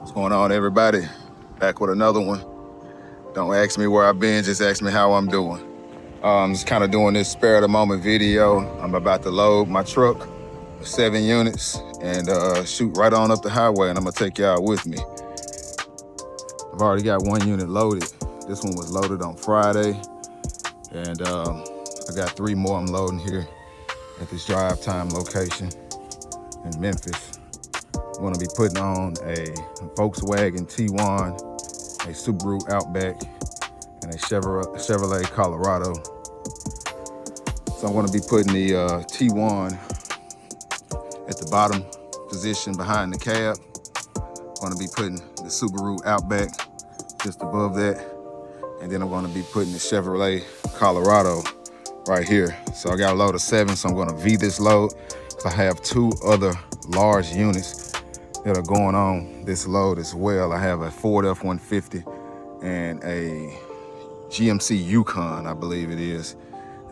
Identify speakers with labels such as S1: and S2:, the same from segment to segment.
S1: What's going on, everybody? Back with another one. Don't ask me where I've been, just ask me how I'm doing. I'm just kind of doing this spare of the moment video. I'm about to load my truck with 7 units and shoot right on up the highway, and I'm gonna take y'all with me. I've already got 1 unit loaded. This one was loaded on Friday, and I got 3 more I'm loading here at this drive time location in Memphis. I'm gonna be putting on a Volkswagen T1, a Subaru Outback, and a Chevrolet Colorado. So I'm gonna be putting the T1 at the bottom position behind the cab. I'm gonna be putting the Subaru Outback just above that. And then I'm gonna be putting the Chevrolet Colorado right here. So I got a load of 7, so I'm gonna V this load. I have 2 other large units that are going on this load as well. I have a Ford F-150 and a GMC Yukon, I believe it is.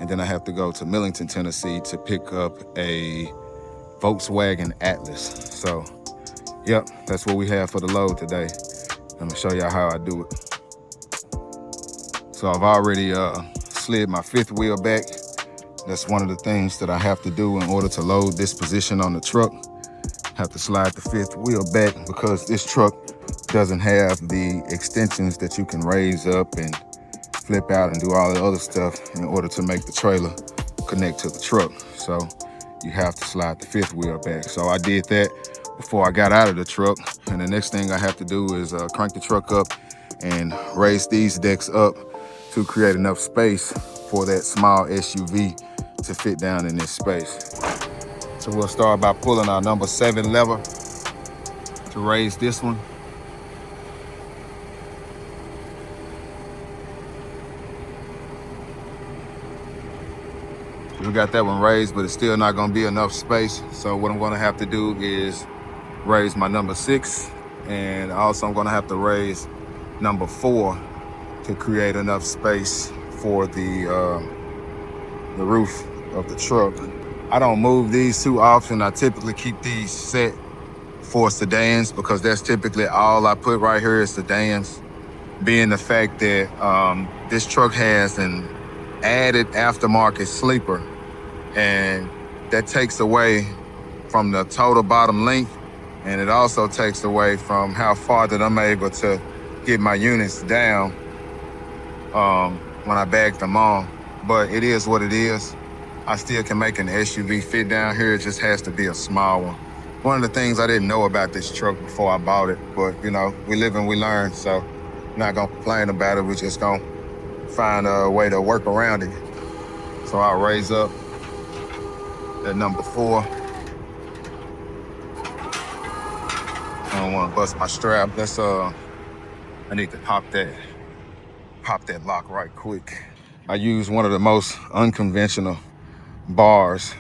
S1: And then I have to go to Millington, Tennessee to pick up a Volkswagen Atlas. So, yep, that's what we have for the load today. I'm gonna show y'all how I do it. So I've already slid my 5th wheel back. That's one of the things that I have to do in order to load this position on the truck. Have to slide the 5th wheel back because this truck doesn't have the extensions that you can raise up and flip out and do all the other stuff in order to make the trailer connect to the truck. So you have to slide the 5th wheel back. So I did that before I got out of the truck. And the next thing I have to do is crank the truck up and raise these decks up to create enough space for that small SUV to fit down in this space. So we'll start by pulling our number 7 lever to raise this one. We got that one raised, but it's still not gonna be enough space. So what I'm gonna have to do is raise my number 6, and also I'm gonna have to raise number 4 to create enough space for the roof of the truck. I don't move these too often. I typically keep these set for sedans because that's typically all I put right here is sedans, being the fact that this truck has an added aftermarket sleeper, and that takes away from the total bottom length, and it also takes away from how far that I'm able to get my units down when I bag them on. But it is what it is. I still can make an SUV fit down here. It just has to be a small one. One of the things I didn't know about this truck before I bought it, but you know, we live and we learn, so I'm not gonna complain about it. We're just gonna find a way to work around it. So I'll raise up that number 4. I don't want to bust my strap. That's I need to pop that lock right quick. I use one of the most unconventional bars,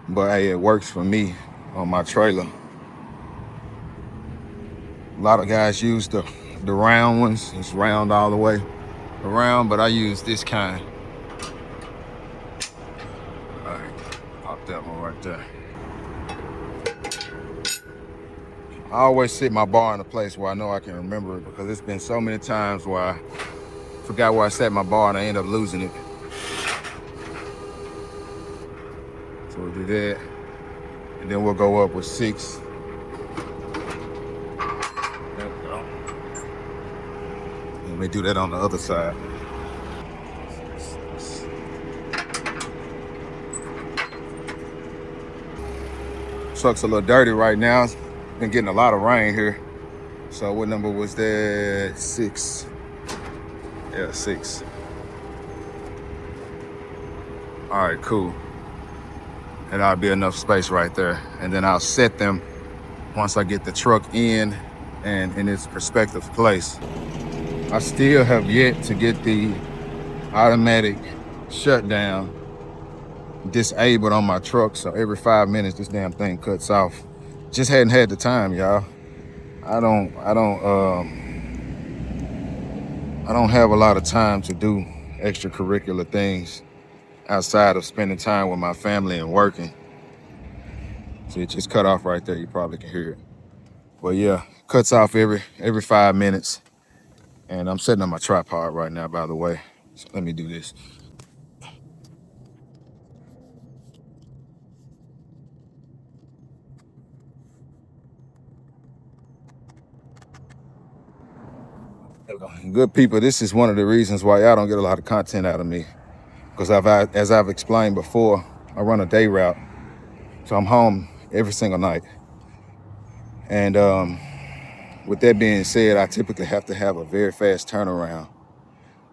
S1: but hey, it works for me on my trailer. A lot of guys use the round ones. It's round all the way around, but I use this kind. All right, pop that one right there. I always sit my bar in a place where I know I can remember it, because it's been so many times where I forgot where I set my bar and I end up losing it. So we'll do that, and then we'll go up with 6. There we go. Let me do that on the other side. Truck's a little dirty right now. It's been getting a lot of rain here. So what number was that? 6. Yeah, 6. All right, cool. And that'll be enough space right there. And then I'll set them once I get the truck in and in its respective place. I still have yet to get the automatic shutdown disabled on my truck. So every 5 minutes, this damn thing cuts off. Just hadn't had the time, y'all. I don't have a lot of time to do extracurricular things outside of spending time with my family and working. See, it just cut off right there. You probably can hear it. But yeah, Cuts off every 5 minutes. And I'm setting up my tripod right now, by the way. So let me do this. There we go. Good people, this is one of the reasons why y'all don't get a lot of content out of me. Because as I've explained before, I run a day route. So I'm home every single night. And with that being said, I typically have to have a very fast turnaround.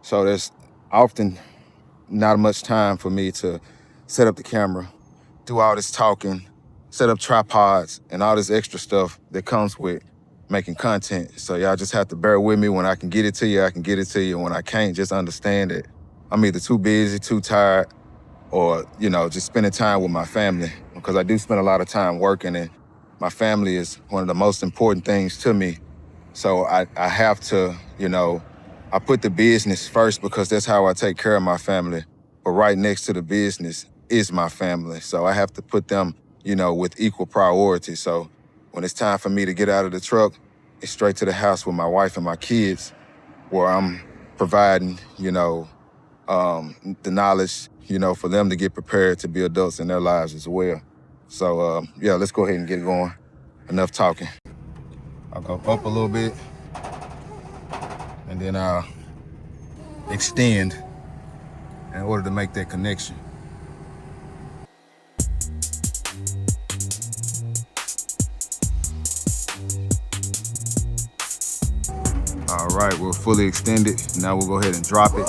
S1: So there's often not much time for me to set up the camera, do all this talking, set up tripods, and all this extra stuff that comes with making content. So y'all just have to bear with me. When I can get it to you, I can get it to you. When I can't, just understand that I'm either too busy, too tired, or, just spending time with my family, because I do spend a lot of time working, and my family is one of the most important things to me. So I have to, I put the business first because that's how I take care of my family. But right next to the business is my family. So I have to put them, with equal priority. So when it's time for me to get out of the truck, it's straight to the house with my wife and my kids, where I'm providing, the knowledge, for them to get prepared to be adults in their lives as well. So yeah, let's go ahead and get it going. Enough talking. I'll go up a little bit, and then I'll extend in order to make that connection. All right, we're fully extended. Now we'll go ahead and drop it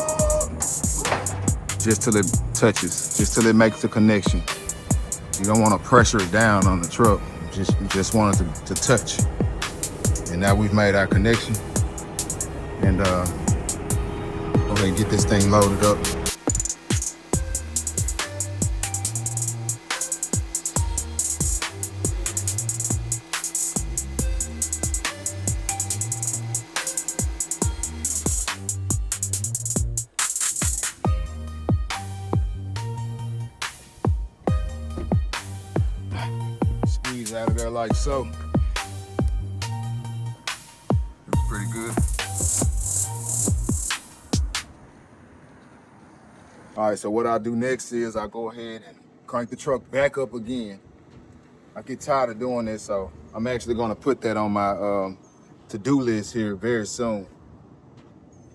S1: just till it touches, just till it makes the connection. You don't want to pressure it down on the truck. You just want it to touch. And now we've made our connection. And go ahead and get this thing loaded up. Squeeze out of there like so. Looks pretty good. All right, so what I'll do next is I'll go ahead and crank the truck back up again. I get tired of doing this, so I'm actually gonna put that on my to-do list here very soon.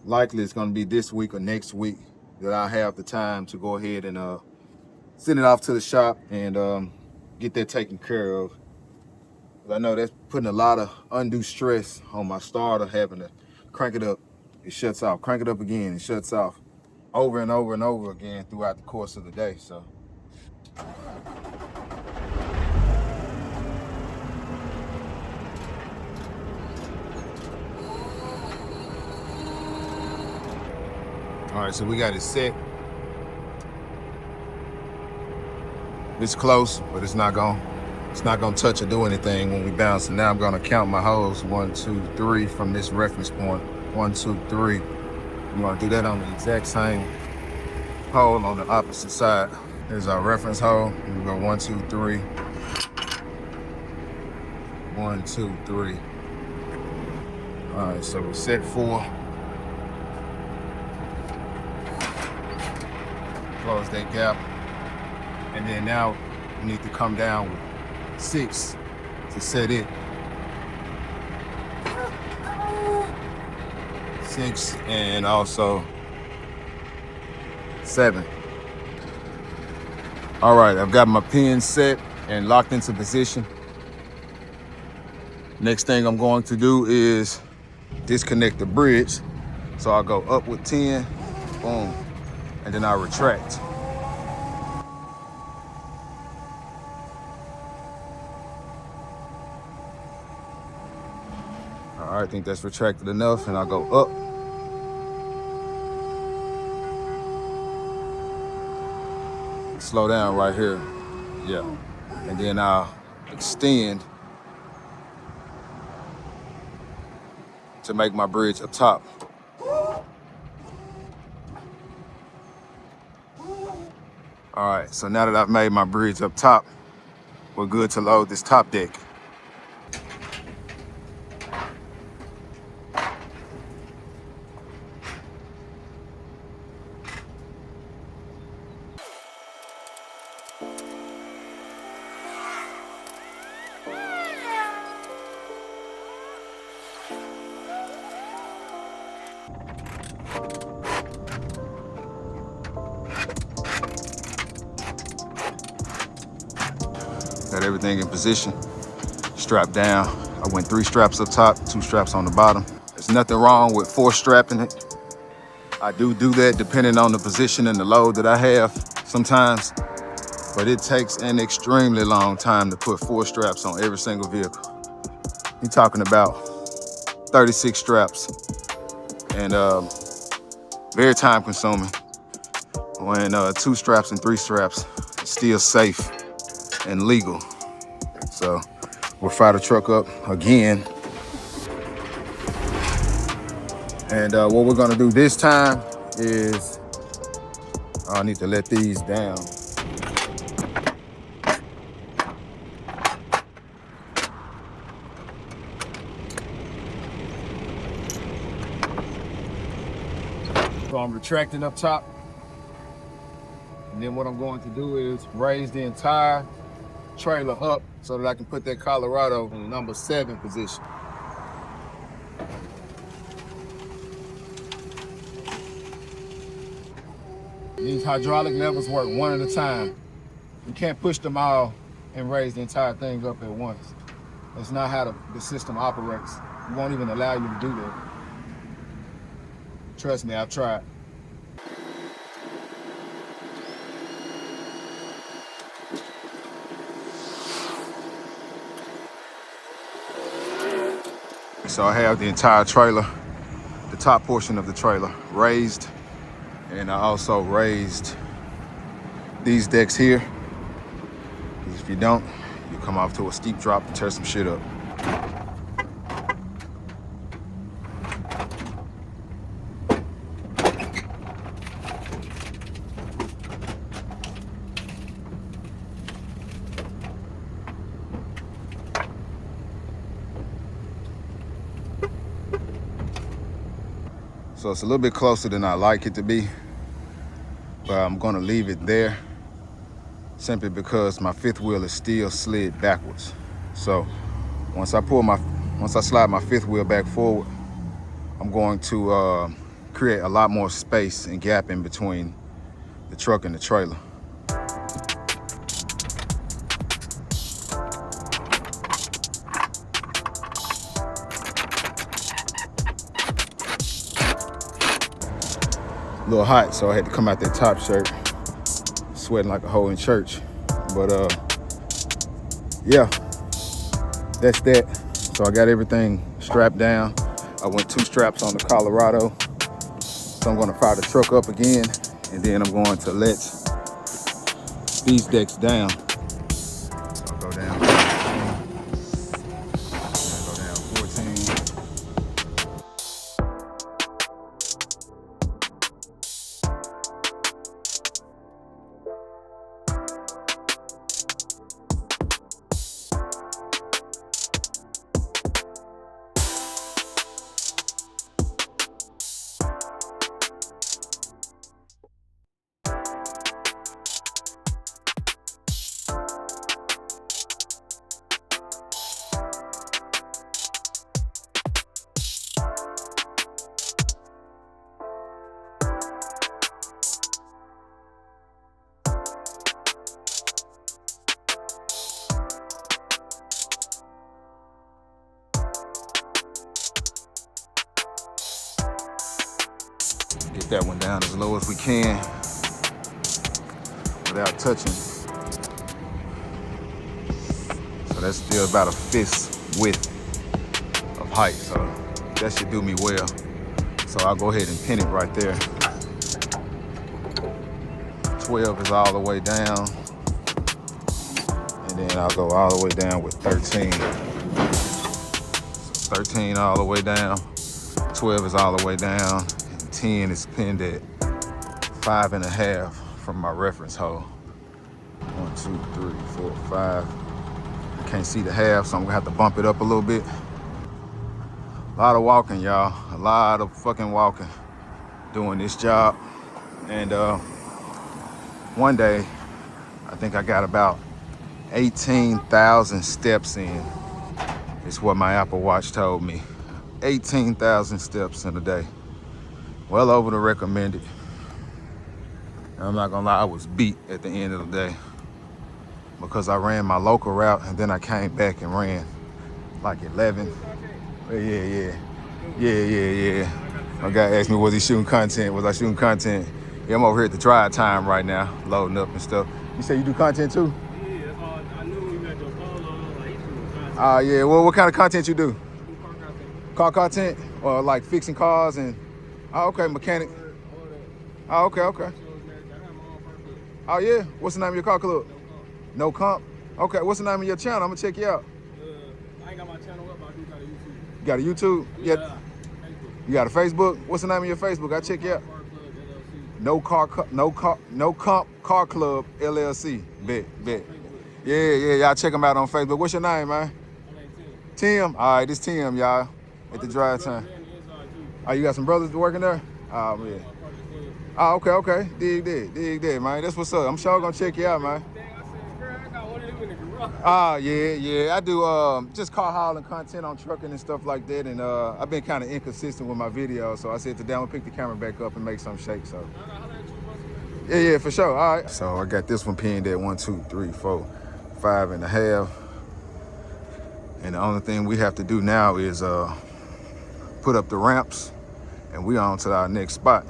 S1: Likely it's gonna be this week or next week that I have the time to go ahead and send it off to the shop and get that taken care of. I know that's putting a lot of undue stress on my starter, having to crank it up, it shuts off, crank it up again, it shuts off, over and over and over again throughout the course of the day. So all right, so we got it set. It's close, but it's not gonna touch or do anything when we bounce. And now I'm gonna count my holes, 1, 2, 3 from this reference point. 1, 2, 3. I'm gonna do that on the exact same hole on the opposite side. Here's our reference hole. We go 1, 2, 3. 1, 2, 3. All right, so we're set 4. Close that gap. And then now we need to come down with 6 to set it. 6 and also 7. All right, I've got my pins set and locked into position. Next thing I'm going to do is disconnect the bridge. So I'll go up with 10, boom, and then I'll retract. All right, I think that's retracted enough, and I'll go up. Slow down right here, yeah. And then I'll extend to make my bridge up top. All right, so now that I've made my bridge up top, we're good to load this top deck. everything in position, strap down. I went 3 straps up top, 2 straps on the bottom. There's nothing wrong with 4 strapping it. I do that depending on the position and the load that I have sometimes, but it takes an extremely long time to put 4 straps on every single vehicle. You're talking about 36 straps, and very time consuming. When 2 straps and 3 straps is still safe and legal. So we'll fire the truck up again. And what we're gonna do this time is, I need to let these down. So I'm retracting up top. And then what I'm going to do is raise the entire trailer up so that I can put that Colorado in the number 7 position. These hydraulic levers work one at a time. You can't push them all and raise the entire thing up at once. That's not how the system operates. It won't even allow you to do that. Trust me, I've tried. So I have the entire trailer, the top portion of the trailer raised, and I also raised these decks here. Because if you don't, you come off to a steep drop and tear some shit up. So it's a little bit closer than I like it to be, but I'm gonna leave it there simply because my 5th wheel is still slid backwards. So once I slide my 5th wheel back forward, I'm going to create a lot more space and gap in between the truck and the trailer. A little hot, so I had to come out that top shirt, sweating like a hoe in church. But yeah, that's that. So I got everything strapped down. I went 2 straps on the Colorado. So I'm gonna fire the truck up again, and then I'm going to let these decks down. So I'll go down 14. Get that one down as low as we can without touching. So that's still about a fist width of height, so that should do me well. So I'll go ahead and pin it right there. 12 is all the way down, and then I'll go all the way down with 13. So 13 all the way down, 12 is all the way down, 10 is pinned at 5.5 from my reference hole. 1, 2, 3, 4, 5. I can't see the half, so I'm gonna have to bump it up a little bit. A lot of walking, y'all. A lot of fucking walking doing this job. And one day, I think I got about 18,000 steps in. It's what my Apple Watch told me. 18,000 steps in a day. Well over the recommended. I'm not gonna lie, I was beat at the end of the day. because I ran my local route and then I came back and ran like 11. Yeah. My guy asked me, was he shooting content? Was I shooting content? Yeah, I'm over here at the drive time right now, loading up and stuff. You say you do content too?
S2: Yeah, that's all. I knew you had your polo on, like, you shooting content.
S1: Yeah. Well, what kind of content you do?
S2: Car content.
S1: Car content? Or like fixing cars and, okay, mechanic. Okay.
S2: I have my own car club.
S1: Oh yeah? What's the name of your car club?
S2: No comp.
S1: No Comp? Okay, what's the name of your channel? I'm gonna check you out.
S2: I ain't got my channel up, but I do got a YouTube.
S1: You got a YouTube?
S2: Yeah.
S1: Yeah.
S2: Facebook.
S1: You got a Facebook? What's the name of your Facebook? I check you out.
S2: Car Club LLC.
S1: No Comp Car Club LLC. Bet.
S2: Facebook.
S1: Yeah. Y'all check them out on Facebook. What's your name, man?
S2: My name
S1: Tim. All right, this Tim, y'all. At the drive time. Oh, you got some brothers working there? Oh, man. Oh, okay. Dig that, man. That's what's up. I'm sure gonna check you out, man. Yeah. I do just car hauling content on trucking and stuff like that. And I've been kind of inconsistent with my videos. So I said today I'm gonna pick the camera back up and make some shake. So yeah, for sure. All right. So I got this one pinned at 1, 2, 3, 4, 5.5. And the only thing we have to do now is put up the ramps and we on to our next spot.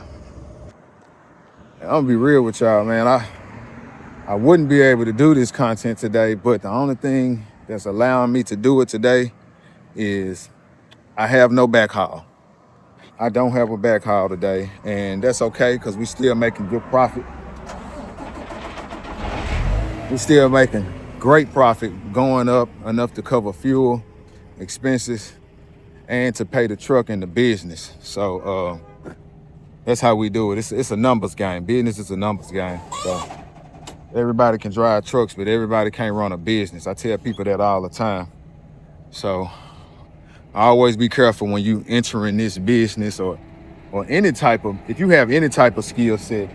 S1: And I'm gonna be real with y'all, man. I wouldn't be able to do this content today, but the only thing that's allowing me to do it today is I have no backhaul. I don't have a backhaul today, and that's okay because we still making good profit. We still making great profit, going up enough to cover fuel expenses and to pay the truck and the business. So that's how we do it. It's a numbers game. Business is a numbers game. So everybody can drive trucks, but everybody can't run a business. I tell people that all the time. So always be careful when you entering this business or any type of, if you have any type of skill set,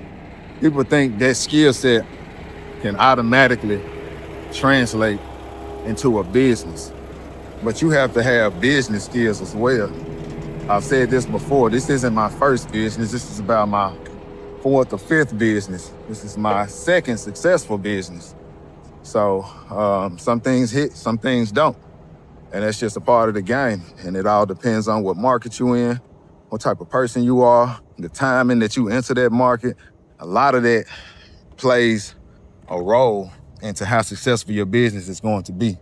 S1: people think that skill set can automatically translate into a business. But you have to have business skills as well. I've said this before, this isn't my first business. This is about my 4th or 5th business. This is my 2nd successful business. So some things hit, some things don't. And that's just a part of the game. And it all depends on what market you're in, what type of person you are, the timing that you enter that market. A lot of that plays a role into how successful your business is going to be.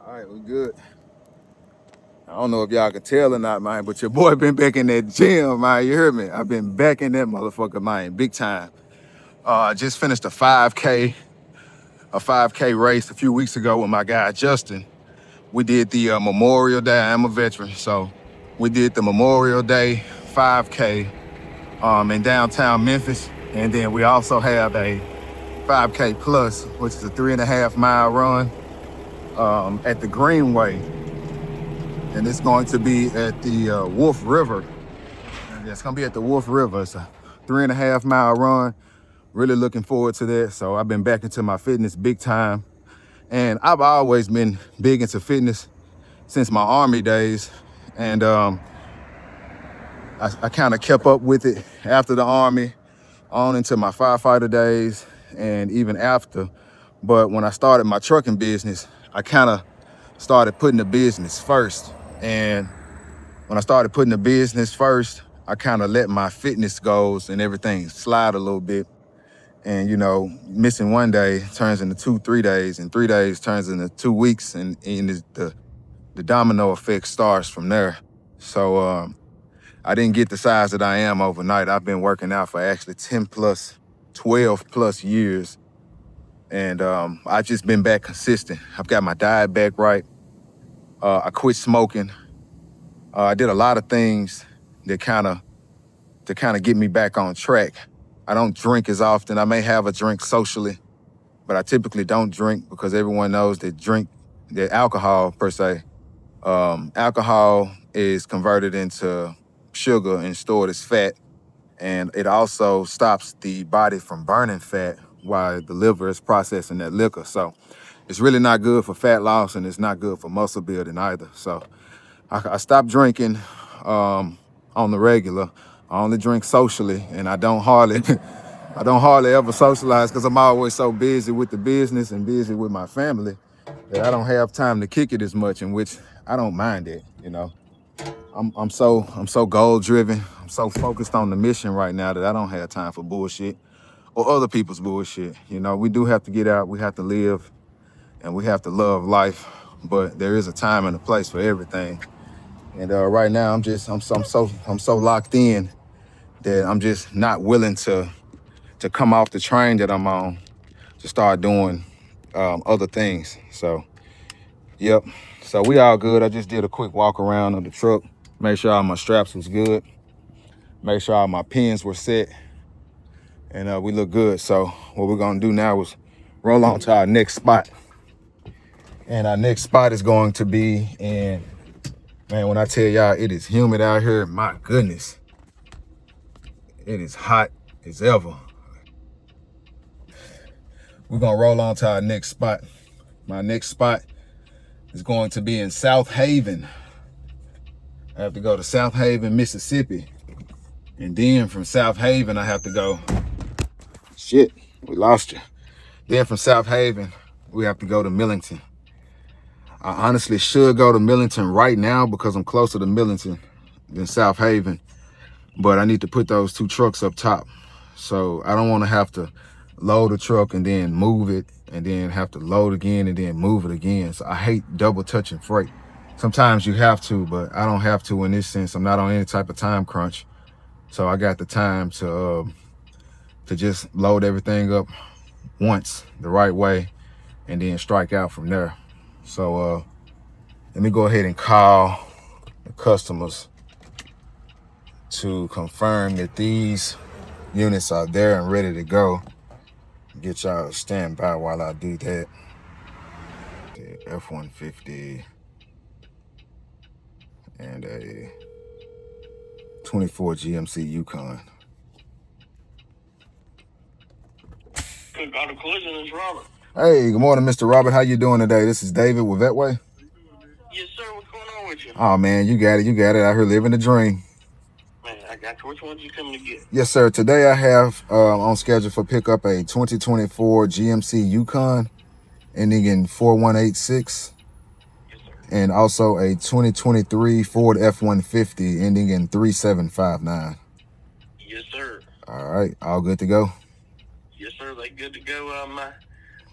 S1: All right, we good. I don't know if y'all can tell or not, man, but your boy been back in that gym, man. You heard me? I've been back in that motherfucker, man, big time. I just finished a 5K race a few weeks ago with my guy, Justin. We did the Memorial Day. I'm a veteran, so we did the Memorial Day 5K in downtown Memphis. And then we also have a 5K plus, which is a 3.5-mile run at the Greenway. And it's going to be at the Wolf River. And it's gonna be at the Wolf River. It's a 3.5-mile run. Really looking forward to that. So I've been back into my fitness big time. And I've always been big into fitness since my Army days. And I kind of kept up with it after the Army, on into my firefighter days, and even after. But when I started my trucking business, I kind of started putting the business first. And when I started putting the business first, I kind of let my fitness goals and everything slide a little bit. And, you know, missing one day turns into 2, 3 days, and 3 days turns into 2 weeks, and the domino effect starts from there. So I didn't get the size that I am overnight. I've been working out for actually 12 plus years. And I've just been back consistent. I've got my diet back right. I quit smoking. I did a lot of things that kind of get me back on track. I don't drink as often. I may have a drink socially, but I typically don't drink because everyone knows that alcohol per se, alcohol is converted into sugar and stored as fat. And it also stops the body from burning fat while the liver is processing that liquor. So it's really not good for fat loss, and it's not good for muscle building either. So I stopped drinking on the regular. I only drink socially, and I don't hardly I don't hardly ever socialize because I'm always so busy with the business and busy with my family that I don't have time to kick it as much, in which I don't mind it, you know. I'm so goal driven. I'm so focused on the mission right now that I don't have time for bullshit or other people's bullshit. You know, we do have to get out, we have to live, and we have to love life, but there is a time and a place for everything. And right now I'm so locked in that I'm just not willing to come off the train that I'm on to start doing other things. So yep. So we all good. I just did a quick walk around of the truck, make sure all my straps was good, make sure all my pins were set, and we look good. So what we're gonna do now is roll on to our next spot. And our next spot is going to be in, man, when I tell y'all it is humid out here, my goodness, it is hot as ever. We're gonna roll on to our next spot. My next spot is going to be in South Haven. I have to go to South Haven, Mississippi. And then from South Haven, I have to go, shit, we lost you. Then from South Haven, we have to go to Millington. I honestly should go to Millington right now because I'm closer to Millington than South Haven, but I need to put those two trucks up top. So I don't want to have to load the truck and then move it and then have to load again and then move it again. So I hate double touching freight. Sometimes you have to, but I don't have to in this sense. I'm not on any type of time crunch. So I got the time to just load everything up once the right way and then strike out from there. So let me go ahead and call the customers to confirm that these units are there and ready to go. Get y'all to stand by while I do that. F-150 and a 24 GMC Yukon.
S3: Got a collision, is Robert.
S1: Hey, good morning, Mr. Robert. How you doing today? This is David with VetWay.
S3: Yes, sir. What's going on with you?
S1: Oh, man, you got it. You got it. Out here living the dream.
S3: Man, I got you. Which ones you coming to get?
S1: Yes, sir. Today I have on schedule for pickup a 2024 GMC Yukon ending in 4186.
S3: Yes, sir.
S1: And also a 2023 Ford F-150 ending in 3759.
S3: Yes, sir.
S1: All right. All good to go?
S3: Yes, sir. They good to go.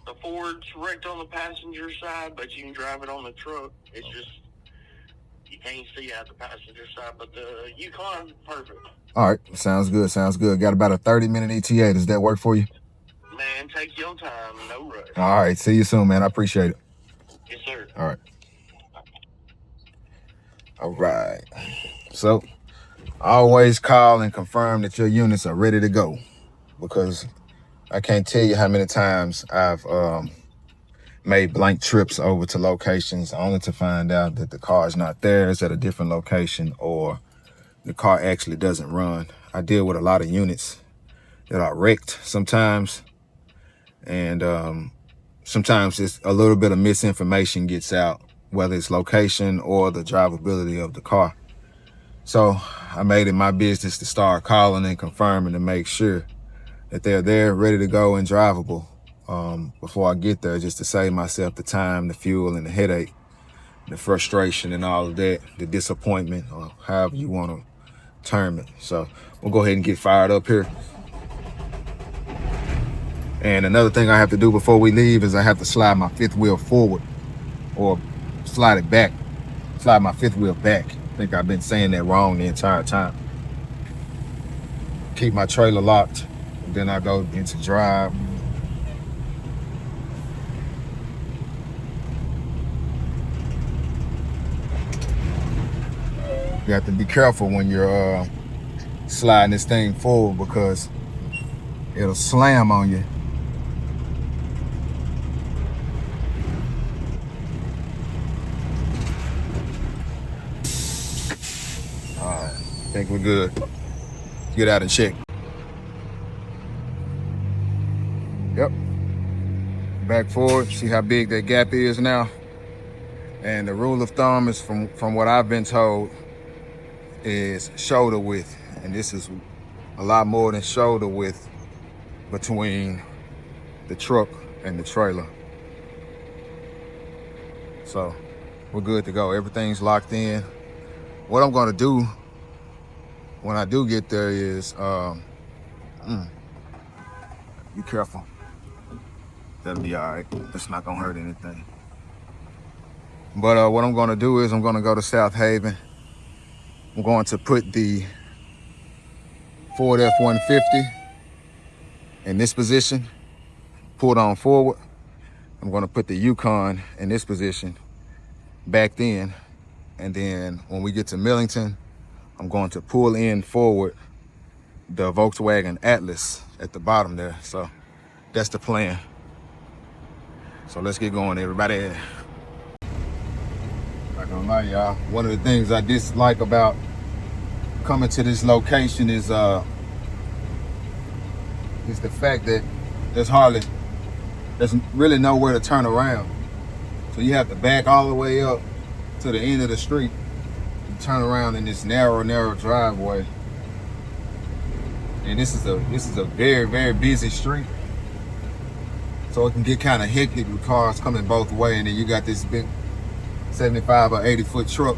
S3: The Ford's wrecked on the passenger side, but you can drive it on the truck. It's just you can't see out the passenger side, but the Yukon, perfect.
S1: All right. Sounds good. Sounds good. Got about a 30-minute ETA. Does that work for you?
S3: Man, take your time. No rush.
S1: All right. See you soon, man. I appreciate it.
S3: Yes, sir.
S1: All right. All right. So always call and confirm that your units are ready to go, because I can't tell you how many times I've made blank trips over to locations only to find out that the car is not there, it's at a different location, or the car actually doesn't run. I deal with a lot of units that are wrecked sometimes, and sometimes it's a little bit of misinformation gets out, whether it's location or the drivability of the car. So I made it my business to start calling and confirming to make sure that they're there, ready to go and drivable before I get there, just to save myself the time, the fuel, and the headache, the frustration, and all of that, the disappointment, or however you want to term it. So we'll go ahead and get fired up here. And another thing I have to do before we leave is I have to slide my fifth wheel forward, or slide it back, slide my fifth wheel back. I think I've been saying that wrong the entire time. Keep my trailer locked, and then I go into drive. You have to be careful when you're sliding this thing forward, because it'll slam on you. think we're good. Get out and check. Yep. Back forward, see how big that gap is now. And the rule of thumb is from what I've been told is shoulder width. And this is a lot more than shoulder width between the truck and the trailer. So we're good to go. Everything's locked in. What I'm gonna do when I do get there is, be careful. That'll be all right. It's not gonna hurt anything. But what I'm gonna do is I'm gonna go to South Haven. I'm going to put the Ford F-150 in this position, pull it on forward. I'm gonna put the Yukon in this position, backed in. And then when we get to Millington, I'm going to pull in forward the Volkswagen Atlas at the bottom there. So that's the plan. So let's get going, everybody. Not gonna lie, y'all. One of the things I dislike about coming to this location is the fact that there's really nowhere to turn around. So you have to back all the way up to the end of the street and turn around in this narrow driveway. And this is a very, very busy street. So it can get kind of hectic with cars coming both ways, and then you got this big 75 or 80 foot truck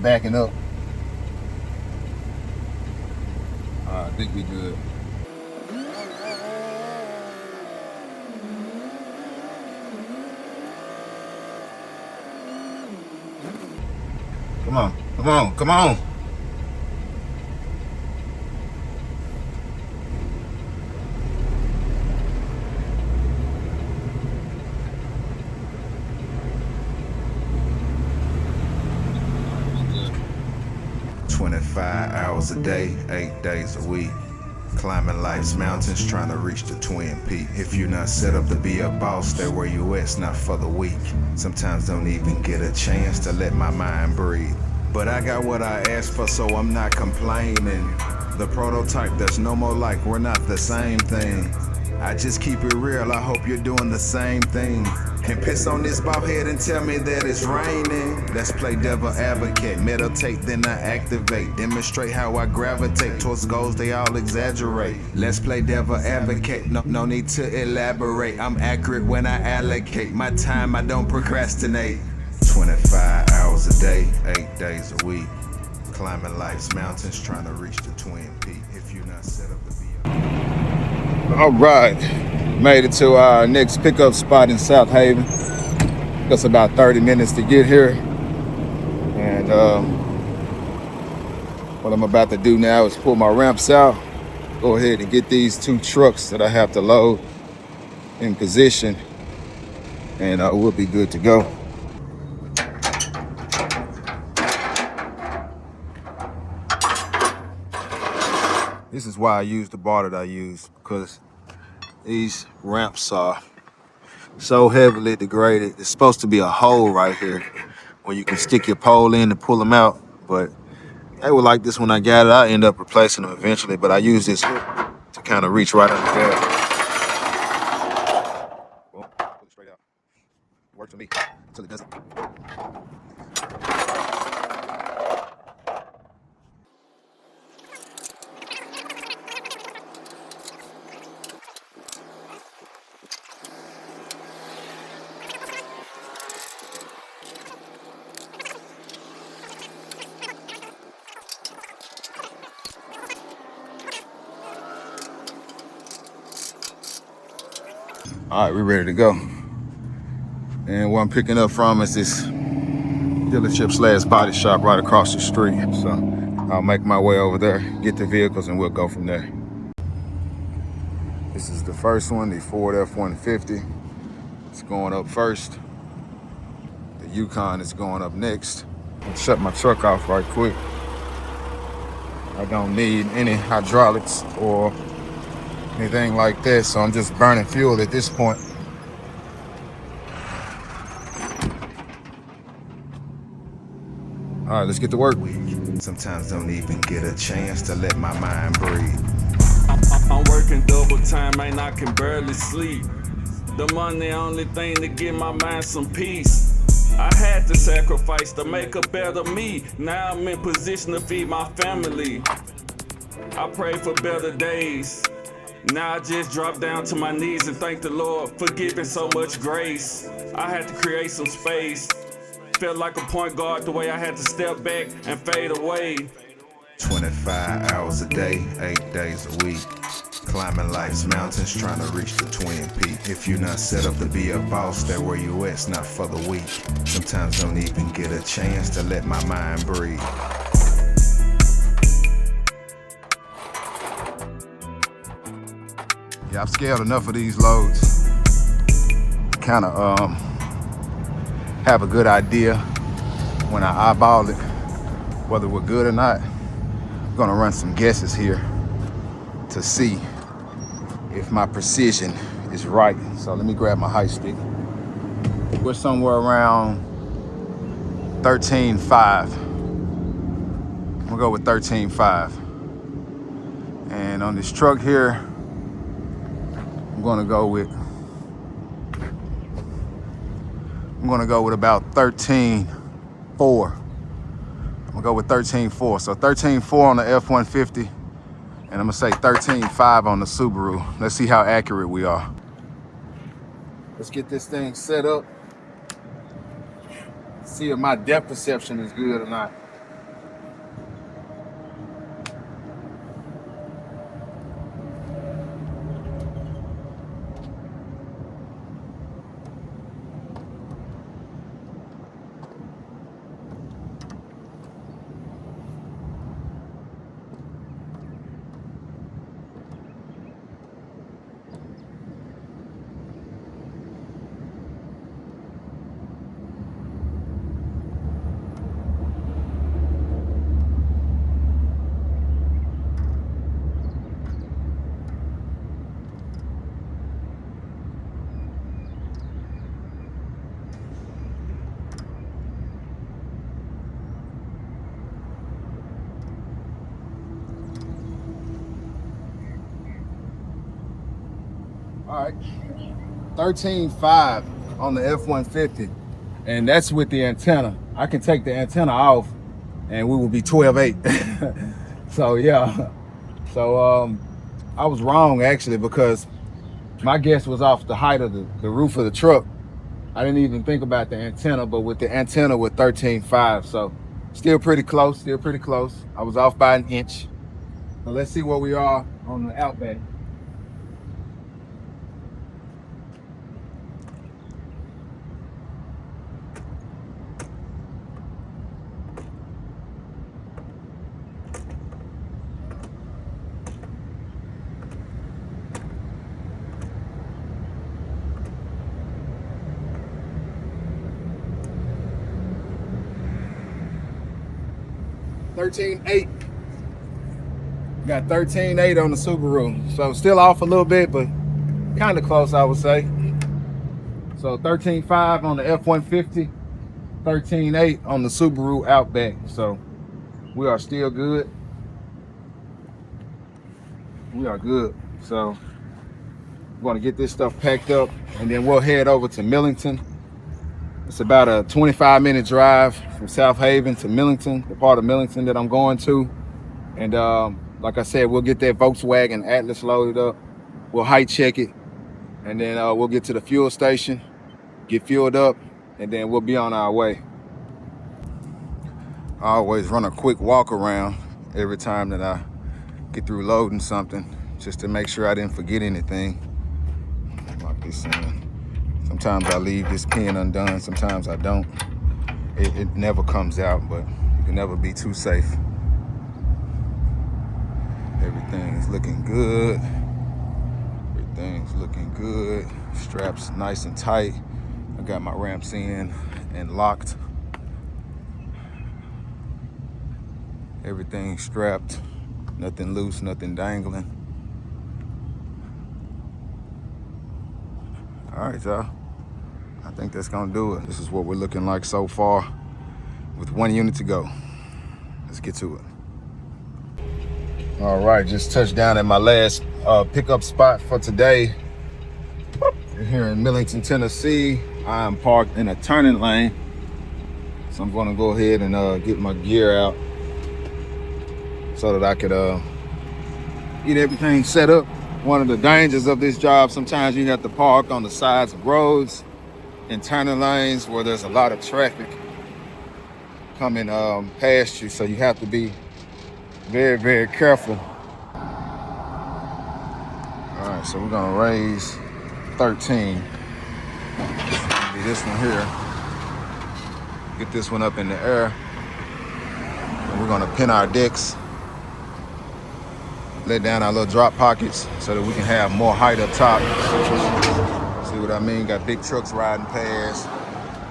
S1: backing up. I think we good. Come on, come on, come on.
S4: Hours a day, 8 days a week. Climbing life's mountains, trying to reach the Twin Peaks. If you're not set up to be a boss, stay where you at's not for the weak. Sometimes don't even get a chance to let my mind breathe. But I got what I asked for, so I'm not complaining. The prototype, there's no more like we're not the same thing. I just keep it real, I hope you're doing the same thing. And piss on this bald head and tell me that it's raining. Let's play devil advocate, meditate then I activate. Demonstrate how I gravitate towards goals they all exaggerate. Let's play devil advocate, no need to elaborate. I'm accurate when I allocate my time, I don't procrastinate. 25 hours a day, 8 days a week. Climbing life's mountains, trying to reach the Twin Peaks. If you're not set up to be a...
S1: All right, made it to our next pickup spot in South Haven. It's about 30 minutes to get here. And what I'm about to do now is pull my ramps out, go ahead and get these two trucks that I have to load in position, and we'll be good to go. This is why I use the bar that I use, because these ramps are so heavily degraded. It's supposed to be a hole right here where you can stick your pole in and pull them out, but they were like this when I got it. I end up replacing them eventually, but I use this hook to kind of reach right under there. Well, pull it straight out. Works for me until it doesn't. All right, we're ready to go. And where I'm picking up from is this dealership / body shop right across the street. So I'll make my way over there, get the vehicles, and we'll go from there. This is the first one, the Ford F-150. It's going up first. The Yukon is going up next. I'll shut my truck off right quick. I don't need any hydraulics or anything like that, so I'm just burning fuel at this point. All All right, let's get to work.
S4: Sometimes don't even get a chance to let my mind breathe.
S5: I'm working double time, man, I can barely sleep. The money only thing to give my mind some peace. I had to sacrifice to make a better me. Now I'm in position to feed my family. I pray for better days. Now I just drop down to my knees and thank the Lord for giving so much grace. I had to create some space. Felt like a point guard the way I had to step back and fade away.
S4: 25 hours a day, 8 days a week. Climbing life's mountains, trying to reach the Twin Peaks. If you're not set up to be a boss, stay where you at's not for the weak. Sometimes don't even get a chance to let my mind breathe.
S1: Yeah, I've scaled enough of these loads. Kind of have a good idea when I eyeball it, whether we're good or not. I'm gonna run some guesses here to see if my precision is right. So let me grab my height stick. We're somewhere around 13.5. I'm gonna go with 13.5. And on this truck here, I'm gonna go with about 13.4. I'm gonna go with 13.4. So 13.4 on the F-150, and I'm gonna say 13.5 on the Subaru. Let's see how accurate we are. Let's get this thing set up. See if my depth perception is good or not. All right, 13.5 on the F-150, and that's with the antenna. I can take the antenna off and we will be 12.8. So yeah, so I was wrong actually, because my guess was off the height of the roof of the truck. I didn't even think about the antenna, but with the antenna with 13.5, so still pretty close, I was off by an inch. So let's see where we are on the Outback. $13.8. Got 13.8 on the Subaru. So still off a little bit, but kind of close, I would say. So 13.5 on the F-150, 13.8 on the Subaru Outback. So we are still good. We are good. So we're gonna get this stuff packed up and then we'll head over to Millington. It's about a 25-minute drive from South Haven to Millington, the part of Millington that I'm going to. And like I said, we'll get that Volkswagen Atlas loaded up. We'll height check it, and then we'll get to the fuel station, get fueled up, and then we'll be on our way. I always run a quick walk around every time that I get through loading something, just to make sure I didn't forget anything. Lock this in. Sometimes I leave this pin undone, sometimes I don't. It never comes out, but you can never be too safe. Everything's looking good. Everything's looking good. Straps nice and tight. I got my ramps in and locked. Everything strapped. Nothing loose, nothing dangling. All right, y'all. I think that's gonna do it. This is what we're looking like so far. with 1 unit to go. Let's get to it. All right, just touched down at my last pickup spot for today. Here in Millington, Tennessee. I am parked in a turning lane. So I'm gonna go ahead and get my gear out so that I could get everything set up. One of the dangers of this job, sometimes you have to park on the sides of roads in turning lanes where there's a lot of traffic coming past you. So you have to be very, very careful. All right, so we're gonna raise 13. Be this one here. Get this one up in the air. And we're gonna pin our decks, let down our little drop pockets so that we can have more height up top. See what I mean? Got big trucks riding past,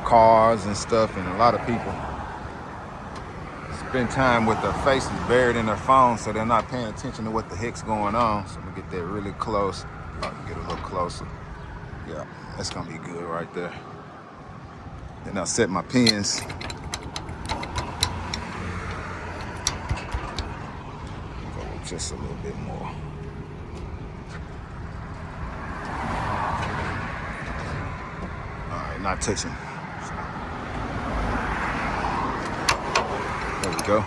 S1: cars and stuff, and a lot of people spend time with their faces buried in their phones, so they're not paying attention to what the heck's going on. So I'm gonna get that really close. I can get a little closer. Yeah, that's gonna be good right there. Then I'll set my pins. Go just a little bit more. All right, not touching. There we go. I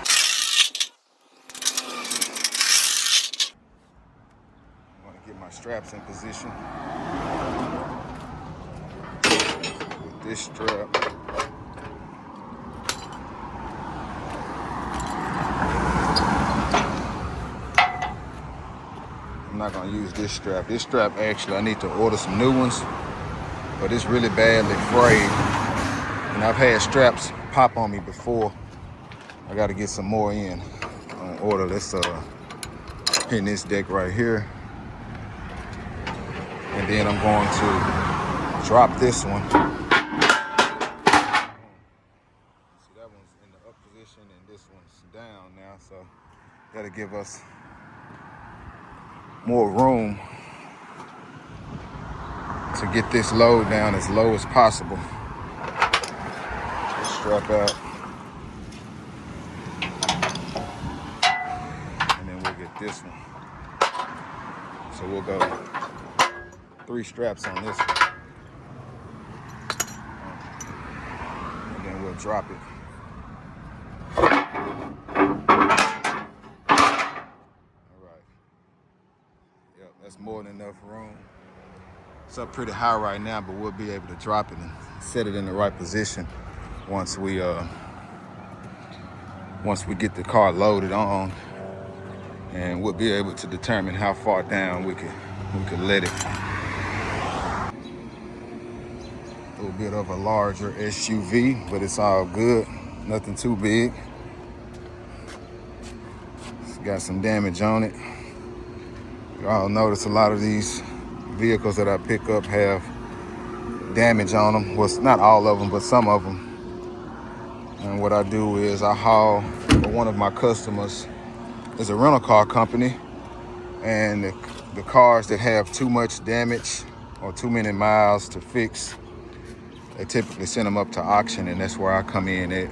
S1: want to get my straps in position. With this strap. I'm not gonna use this strap. This strap, actually, I need to order some new ones, but it's really badly frayed. And I've had straps pop on me before. I gotta get some more in on order. Let's pin this deck right here. And then I'm going to drop this one. See, that one's in the up position and this one's down now, so that'll give us more room to get this load down as low as possible. Strap out. And then we'll get this one. So we'll go 3 straps on this one. And then we'll drop it. That's more than enough room. It's up pretty high right now, but we'll be able to drop it and set it in the right position once we get the car loaded on, and we'll be able to determine how far down we could let it. A little bit of a larger SUV, but it's all good. Nothing too big. It's got some damage on it. Y'all notice a lot of these vehicles that I pick up have damage on them. Well, it's not all of them, but some of them. And what I do is I haul for one of my customers. It's a rental car company, and the cars that have too much damage or too many miles to fix, they typically send them up to auction, and that's where I come in at.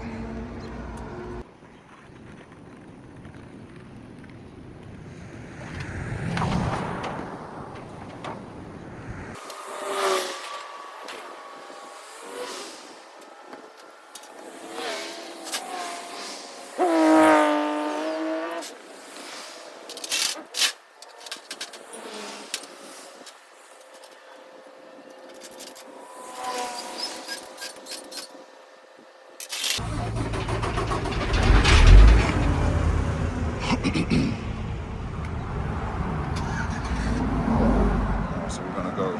S1: So we're gonna go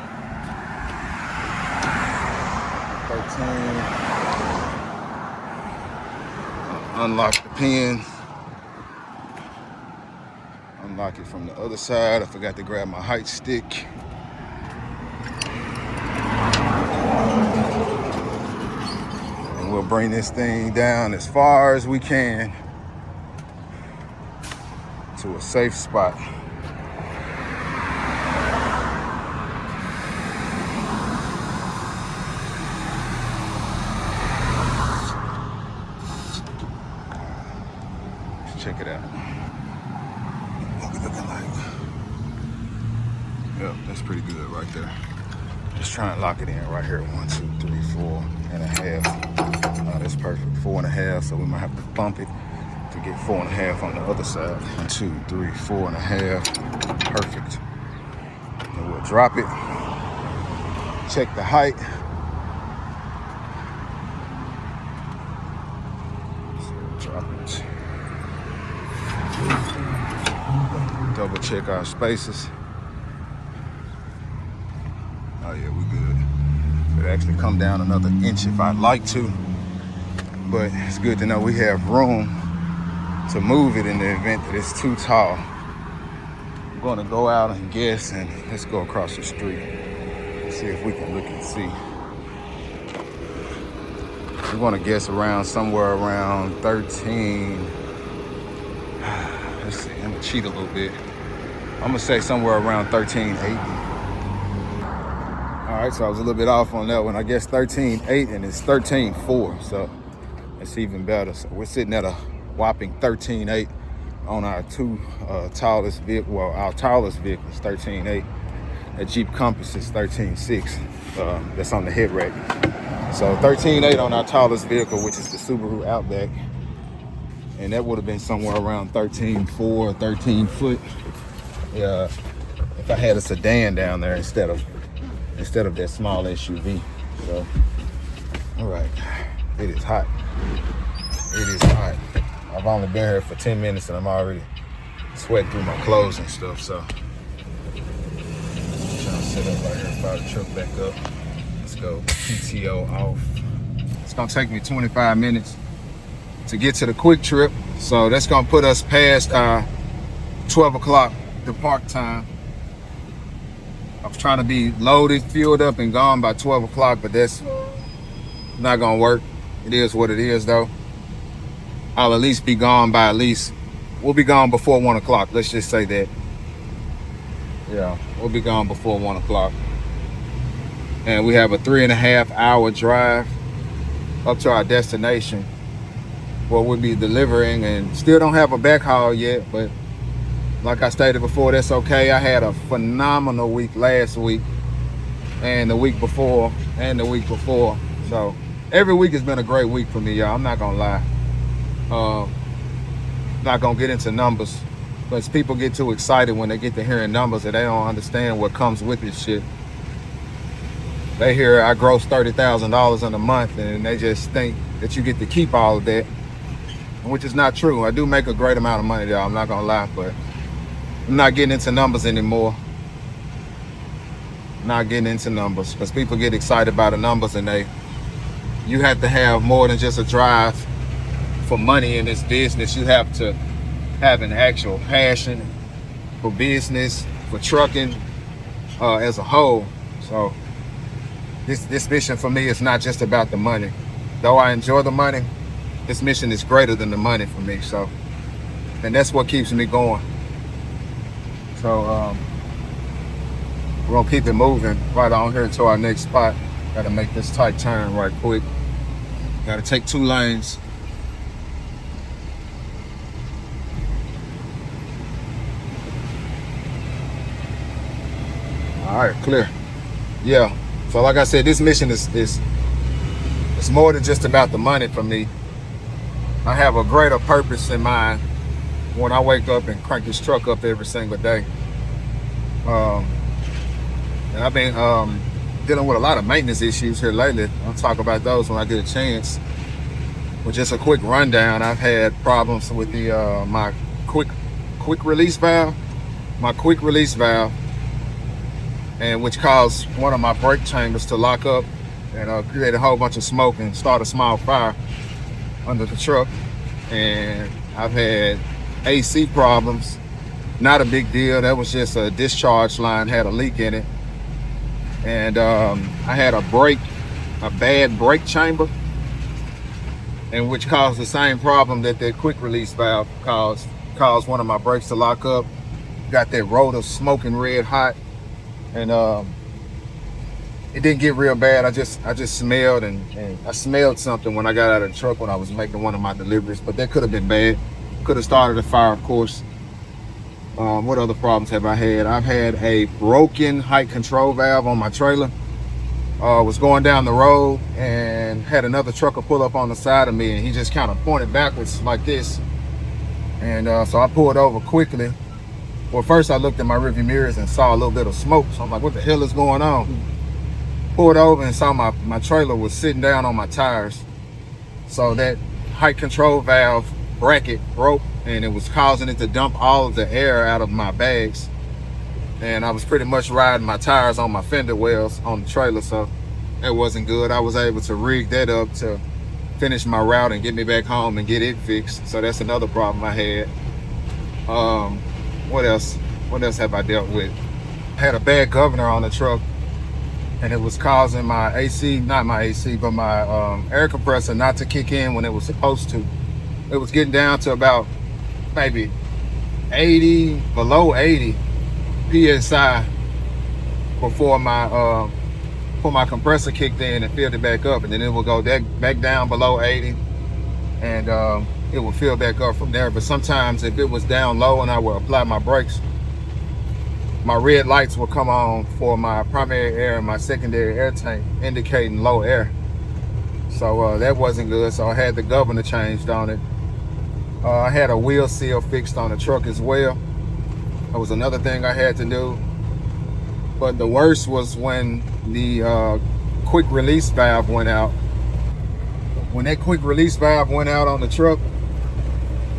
S1: 13. Unlock the pin. Unlock it from the other side. I forgot to grab my height stick. And we'll bring this thing down as far as we can to a safe spot. Yep, that's pretty good right there. Just try and lock it in right here. 1, 2, 3, 4.5. That's perfect. 4.5. So we might have to bump it to get 4.5 on the other side. 1, 2, 3, 4.5. Perfect. And we'll drop it. Check the height. So drop it. Double check our spaces. Oh yeah, we good. Could actually come down another inch if I'd like to, but it's good to know we have room to move it in the event that it's too tall. I'm gonna go out and guess, and let's go across the street and see if we can look and see. We're gonna guess around somewhere around 13. Let's see, I'm gonna cheat a little bit. I'm gonna say somewhere around 13.8. All right, so I was a little bit off on that one. I guess 13.8 and it's 13.4, so it's even better. So we're sitting at a whopping 13.8 on our two tallest vehicle. Well, our tallest vehicle is 13.8. That Jeep Compass is 13.6. That's on the head rack. So 13.8 on our tallest vehicle, which is the Subaru Outback, and that would have been somewhere around 13.4, 13 foot. Yeah, if I had a sedan down there instead of that small SUV. So, all right, it is hot. It is hot. I've only been here for 10 minutes and I'm already sweating through my clothes and stuff. So, I'm trying to sit up right here, fire the truck back up. Let's go. PTO off. It's gonna take me 25 minutes to get to the quick trip. So that's gonna put us past our 12 o'clock depart time. I was trying to be loaded, fueled up, and gone by 12 o'clock, but that's not gonna work. It is what it is, though. I'll at least be gone by we'll be gone before 1 o'clock. Let's just say that. Yeah, we'll be gone before 1 o'clock. And we have a 3.5 hour drive up to our destination where we'll be delivering, and still don't have a backhaul yet, but like I stated before, that's okay. I had a phenomenal week last week and the week before and the week before. So every week has been a great week for me, y'all. I'm not gonna lie. Not gonna get into numbers, because people get too excited when they get to hearing numbers and they don't understand what comes with this shit. They hear I gross $30,000 in a month and they just think that you get to keep all of that, which is not true. I do make a great amount of money, y'all. I'm not gonna lie, but I'm not getting into numbers anymore. Not getting into numbers, because people get excited by the numbers, and you have to have more than just a drive for money in this business. You have to have an actual passion for business, for trucking as a whole. So this mission for me is not just about the money. Though I enjoy the money, this mission is greater than the money for me. So, and that's what keeps me going. So we're gonna keep it moving right on here to our next spot. Gotta make this tight turn right quick. Gotta take 2 lanes. All right, clear. Yeah. So like I said, this mission is it's more than just about the money for me. I have a greater purpose in mind when I wake up and crank this truck up every single day. And I've been dealing with a lot of maintenance issues here lately. I'll talk about those when I get a chance. With just a quick rundown, I've had problems with the my quick release valve. And which caused one of my brake chambers to lock up and create a whole bunch of smoke and start a small fire under the truck. And I've had AC problems. Not a big deal. That was just a discharge line had a leak in it. And I had a bad brake chamber, and which caused the same problem that quick release valve caused one of my brakes to lock up. Got that rotor smoking red hot, and it didn't get real bad. I just smelled and I smelled something when I got out of the truck when I was making one of my deliveries, but that could have been bad. Could have started a fire, of course. What other problems have I had? I've had a broken height control valve on my trailer. Was going down the road and had another trucker pull up on the side of me, and he just kind of pointed backwards like this. And so I pulled over quickly. Well, first I looked in my rearview mirrors and saw a little bit of smoke. So I'm like, what the hell is going on? Pulled over and saw my trailer was sitting down on my tires. So that height control valve bracket broke, and it was causing it to dump all of the air out of my bags. And I was pretty much riding my tires on my fender wells on the trailer, so that wasn't good. I was able to rig that up to finish my route and get me back home and get it fixed. So that's another problem I had. What else? What else have I dealt with? I had a bad governor on the truck, and it was causing my AC, not my AC, but my air compressor not to kick in when it was supposed to. It was getting down to about maybe 80, below 80 PSI before my compressor kicked in and filled it back up, and then it would go back down below 80, and it would fill back up from there. But sometimes if it was down low and I would apply my brakes, my red lights would come on for my primary air and my secondary air tank, indicating low air. So that wasn't good. So I had the governor changed on it. I had a wheel seal fixed on the truck as well. That was another thing I had to do. But the worst was when the quick release valve went out. When that quick release valve went out on the truck,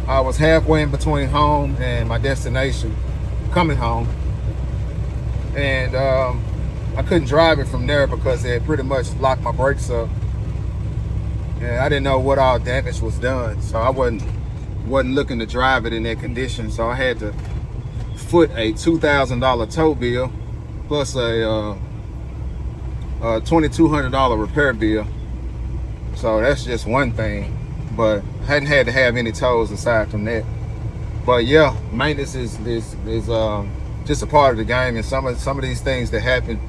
S1: I was halfway in between home and my destination, coming home. And I couldn't drive it from there because it had pretty much locked my brakes up. And I didn't know what all damage was done. So I wasn't looking to drive it in that condition. So I had to foot a $2,000 tow bill plus a $2,200 repair bill. So that's just one thing, but I hadn't had to have any tows aside from that. But yeah, maintenance is just a part of the game, and some of these things that happen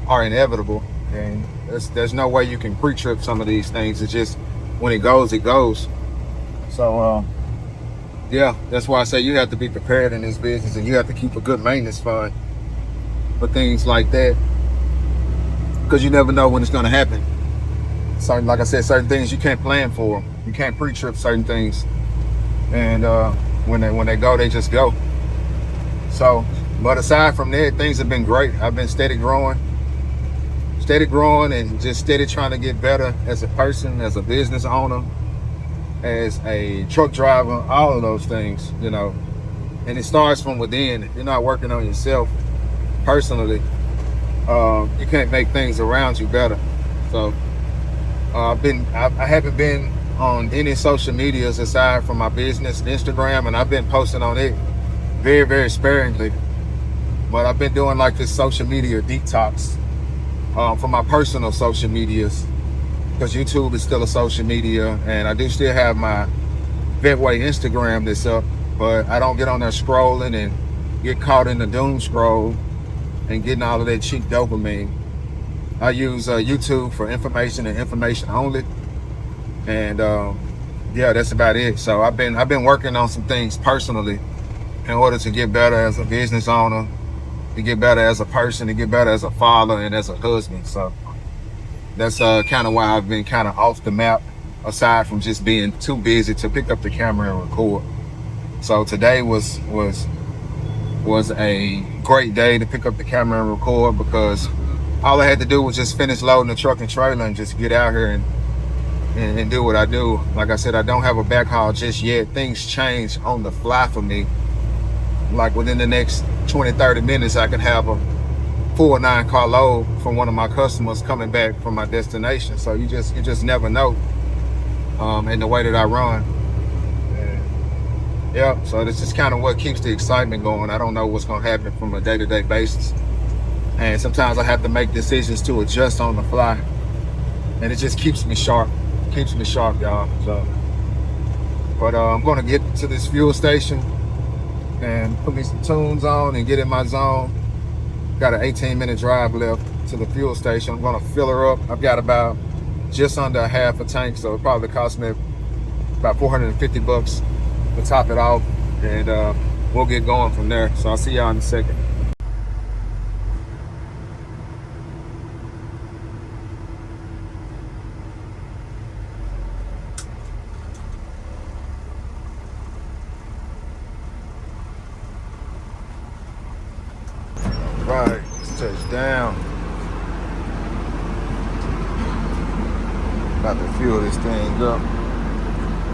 S1: are inevitable, and there's no way you can pre-trip some of these things. It's just when it goes, it goes. So yeah, that's why I say you have to be prepared in this business, and you have to keep a good maintenance fund for things like that, because you never know when it's going to happen. So like I said, certain things you can't plan for. You can't pre-trip certain things, and when they go, they just go. So, but aside from that, things have been great. I've been steady growing and just steady trying to get better as a person, as a business owner, as a truck driver, all of those things, you know. And it starts from within. If you're not working on yourself personally, you can't make things around you better. So I haven't been on any social medias aside from my business, Instagram, and I've been posting on it very, very sparingly. But I've been doing like this social media detox for my personal social medias, because YouTube is still a social media, and I do still have my VetWay Instagram that's up, but I don't get on there scrolling and get caught in the doom scroll and getting all of that cheap dopamine. I use YouTube for information and information only, and yeah, that's about it. So I've been working on some things personally in order to get better as a business owner, to get better as a person, to get better as a father and as a husband. So that's kind of why I've been kind of off the map, aside from just being too busy to pick up the camera and record. So today was a great day to pick up the camera and record, because all I had to do was just finish loading the truck and trailer and just get out here and do what I do. Like I said, I don't have a backhaul just yet. Things change on the fly for me. Like within the next 20-30 minutes, I can have a full 9-car load from one of my customers coming back from my destination. So you just never know in the way that I run. And yeah, so that's just kind of what keeps the excitement going. I don't know what's going to happen from a day-to-day basis, and sometimes I have to make decisions to adjust on the fly, and it just keeps me sharp. Y'all. So, but I'm going to get to this fuel station and put me some tunes on and get in my zone. Got an 18-minute drive left to the fuel station. I'm going to fill her up. I've got about just under a half a tank, so it probably cost me about $450 to top it off. And we'll get going from there. So I'll see y'all in a second. All right, let's touch down. About to fuel this thing up.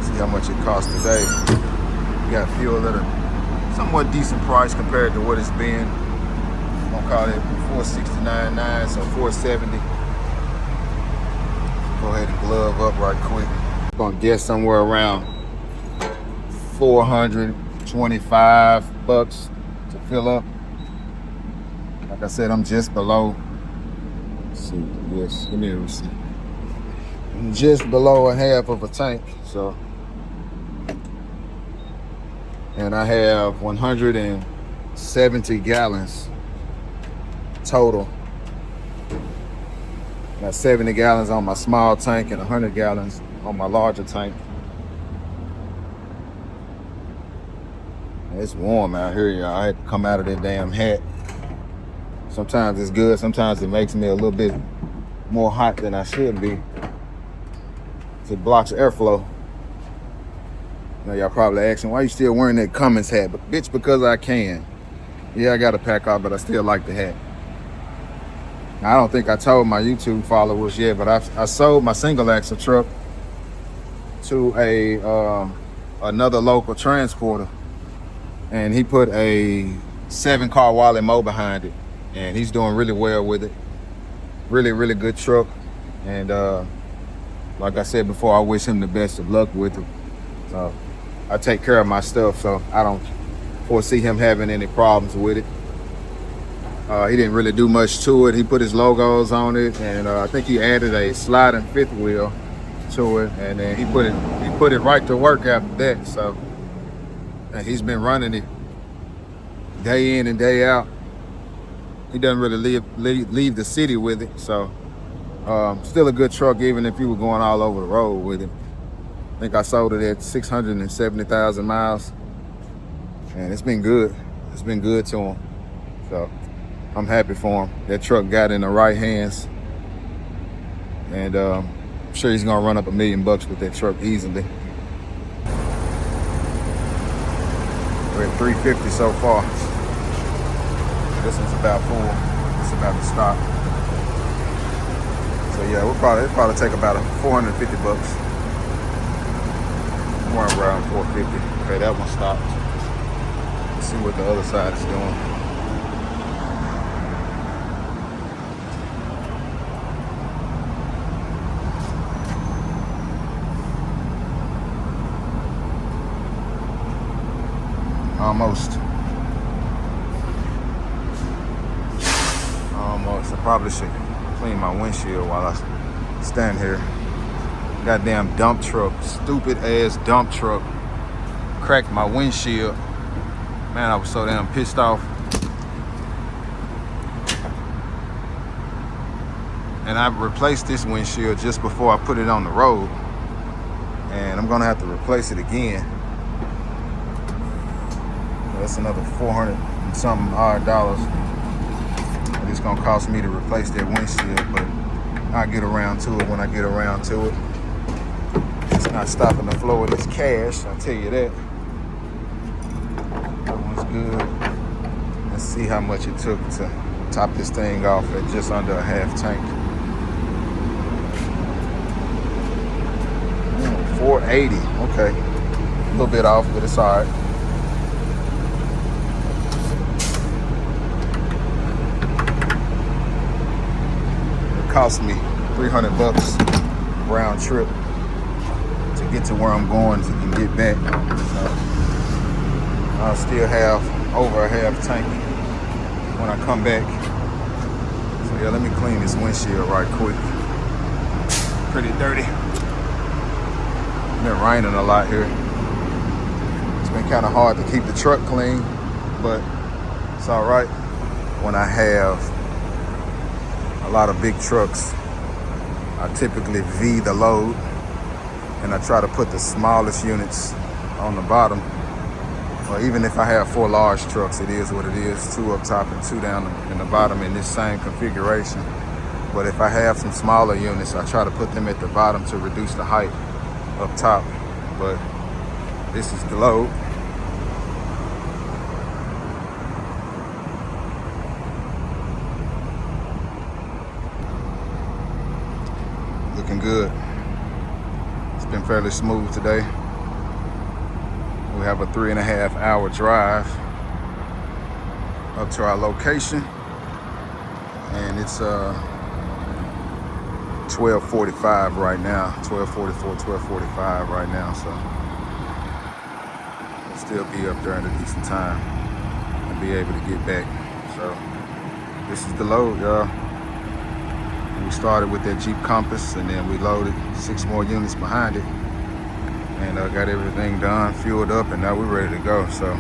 S1: See how much it costs today. We got fuel at a somewhat decent price compared to what it's been. I'm gonna call it $469.9, so $470. Go ahead and glove up right quick. I'm gonna guess somewhere around $425 to fill up. Like I said, I'm just below. Let's see, yes, give me a receipt. I'm just below a half of a tank, so. And I have 170 gallons total. Got 70 gallons on my small tank and 100 gallons on my larger tank. It's warm out here, y'all. I had to come out of that damn hat. Sometimes it's good, sometimes it makes me a little bit more hot than I should be. It blocks airflow. Now y'all probably asking, why you still wearing that Cummins hat? But bitch, because I can. Yeah, I got a pack off, but I still like the hat. Now, I don't think I told my YouTube followers yet, but I sold my single axle truck to another local transporter, and he put a 7-car Wally Mo behind it, and he's doing really well with it. Really, really good truck, and like I said before, I wish him the best of luck with it. I take care of my stuff, so I don't foresee him having any problems with it. He didn't really do much to it. He put his logos on it, and I think he added a sliding fifth wheel to it, and then he put it right to work after that. So, and he's been running it day in and day out. He doesn't really leave the city with it, so still a good truck, even if you were going all over the road with it. I think I sold it at 670,000 miles, and it's been good. It's been good to him, so I'm happy for him. That truck got in the right hands, and I'm sure he's gonna run up $1 million with that truck easily. We're at 350 so far. This one's about full. It's about to stop. So yeah, it'll probably take about $450. More around 450. Okay, that one stopped. Let's see what the other side is doing. Almost. I probably should clean my windshield while I stand here. Goddamn dump truck, stupid ass dump truck, cracked my windshield. Man, I was so damn pissed off. And I replaced this windshield just before I put it on the road. And I'm gonna have to replace it again. That's another $400 and something odd dollars. It's gonna cost me to replace that windshield, but I'll get around to it when I get around to it. It's not stopping the flow of this cash, I'll tell you that. That one's good. Let's see how much it took to top this thing off at just under a half tank. 480, okay. A little bit off, but it's all right. Cost me $300 round trip to get to where I'm going and get back. So I'll still have over a half tank when I come back. So yeah, let me clean this windshield right quick. Pretty dirty. It's been raining a lot here. It's been kind of hard to keep the truck clean, but it's all right when I have a lot of big trucks. I typically V the load, and I try to put the smallest units on the bottom or even if I have 4 large trucks, it is what it is. 2 up top and 2 down in the bottom in this same configuration. But if I have some smaller units, I try to put them at the bottom to reduce the height up top. But this is the load. Looking good. It's been fairly smooth today. We have a 3.5 hour drive up to our location, and it's 12:45 right now, 12:44, 12:45 right now, so we'll still be up there in a decent time and be able to get back. So this is the load, y'all. We started with that Jeep Compass, and then we loaded 6 more units behind it, and got everything done, fueled up, and now we're ready to go. So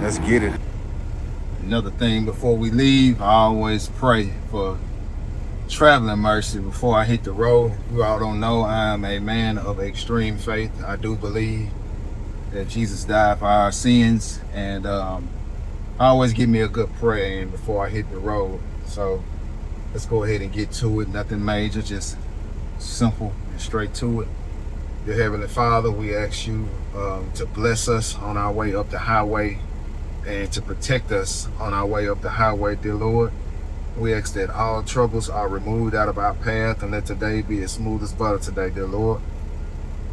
S1: let's get it. Another thing before we leave, I always pray for traveling mercy before I hit the road. You all don't know, I am a man of extreme faith. I do believe that Jesus died for our sins, and I always give me a good prayer in before I hit the road. So let's go ahead and get to it. Nothing major, just simple and straight to it. Dear Heavenly Father, we ask you to bless us on our way up the highway and to protect us on our way up the highway, dear Lord. We ask that all troubles are removed out of our path, and let today be as smooth as butter today, dear Lord.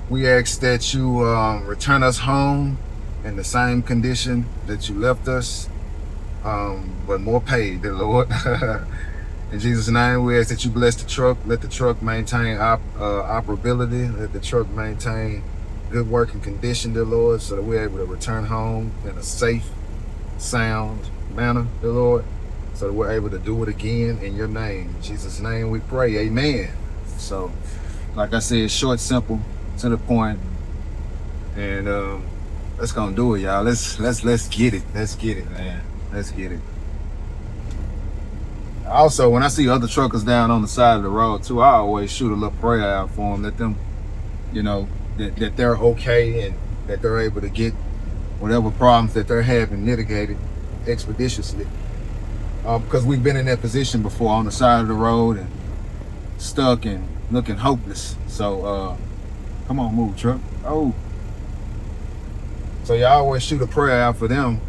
S1: We ask that you return us home in the same condition that you left us, but more paid, dear Lord. In Jesus' name, we ask that you bless the truck. Let the truck maintain operability. Let the truck maintain good working condition, dear Lord, so that we're able to return home in a safe, sound manner, dear Lord, so that we're able to do it again in your name. In Jesus' name we pray, amen. So, like I said, short, simple, to the point, and let's gonna do it, y'all. Let's get it. Let's get it, man. Let's get it. Also, when I see other truckers down on the side of the road too, I always shoot a little prayer out for them. Let them, you know, that they're okay and that they're able to get whatever problems that they're having mitigated expeditiously. Because we've been in that position before, on the side of the road and stuck and looking hopeless. So, come on, move, truck. Oh. So you always shoot a prayer out for them,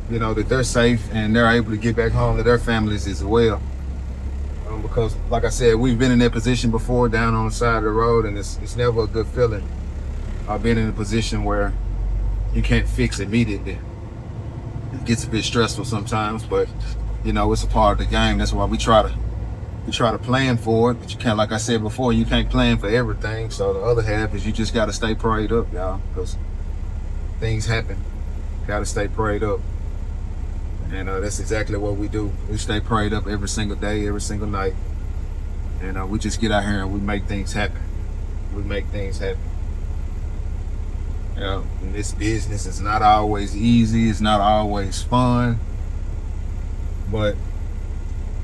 S1: you know, that they're safe and they're able to get back home to their families as well. Because, like I said, we've been in that position before, down on the side of the road, and it's never a good feeling. I've been in a position where you can't fix immediately. It gets a bit stressful sometimes, but you know, it's a part of the game. That's why we try to plan for it, but you can't, like I said before, you can't plan for everything. So the other half is you just got to stay prayed up, y'all, because things happen. Got to stay prayed up. And that's exactly what we do. We stay prayed up every single day, every single night. And we just get out here and we make things happen. We make things happen. You know, in this business, it's not always easy. It's not always fun. But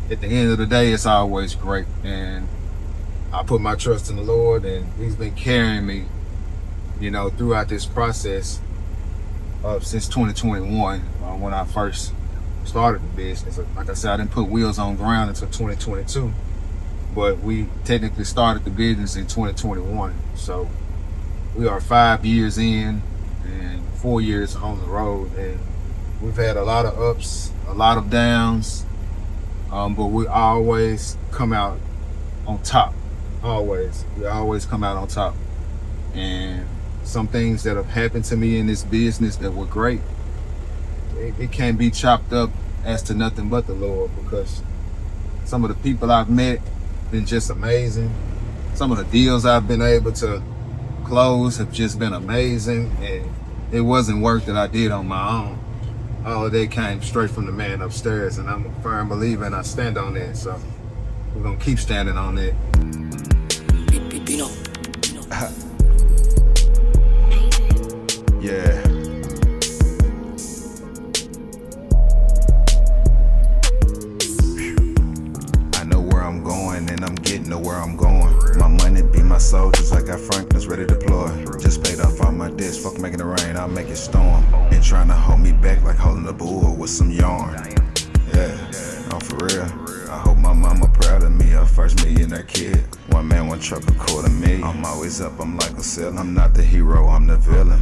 S1: at the end of the day, it's always great. And I put my trust in the Lord, and he's been carrying me, you know, throughout this process since 2021, when I first started the business. Like I said, I didn't put wheels on ground until 2022, but we technically started the business in 2021. So we are 5 years in and 4 years on the road, and we've had a lot of ups, a lot of downs, but we always come out on top. Always. We always come out on top. And some things that have happened to me in this business that were great, it can't be chopped up as to nothing but the Lord, because some of the people I've met been just amazing. Some of the deals I've been able to close have just been amazing, and it wasn't work that I did on my own. All of that came straight from the man upstairs, and I'm a firm believer, and I stand on that. So we're gonna keep standing on that.
S4: Yeah. I know where I'm going, and I'm getting to where I'm going. My money be my soldiers, I got Franklin's ready to deploy. Just paid off all my debts, fuck making it rain, I'll make it storm. trying to hold me back like holding a bull with some yarn. Yeah, oh for real. I hope my mama proud of me, her first millionaire kid. One man, one truck, $250,000. I'm always up, I'm like a sailor. I'm not the hero, I'm the villain.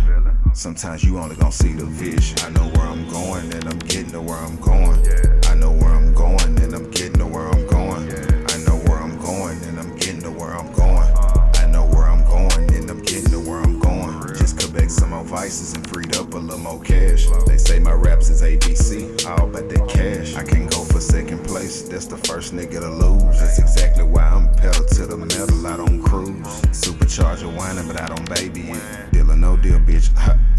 S4: Sometimes you only gon' see the vision. I know where I'm going and I'm getting to where I'm going. I know where I'm going and I'm getting to where I'm going. I know where I'm going and I'm getting to where I'm going. I know where I'm going and I'm getting to where I'm going. Just cut back some more vices and freed up a little more cash. They say my raps is ABC, all about that cash. I can't go for second place, that's the first nigga to lose. That's exactly why I'm pedal to the metal, I don't cruise. Supercharger whining, but I don't baby it. Deal or no deal, bitch,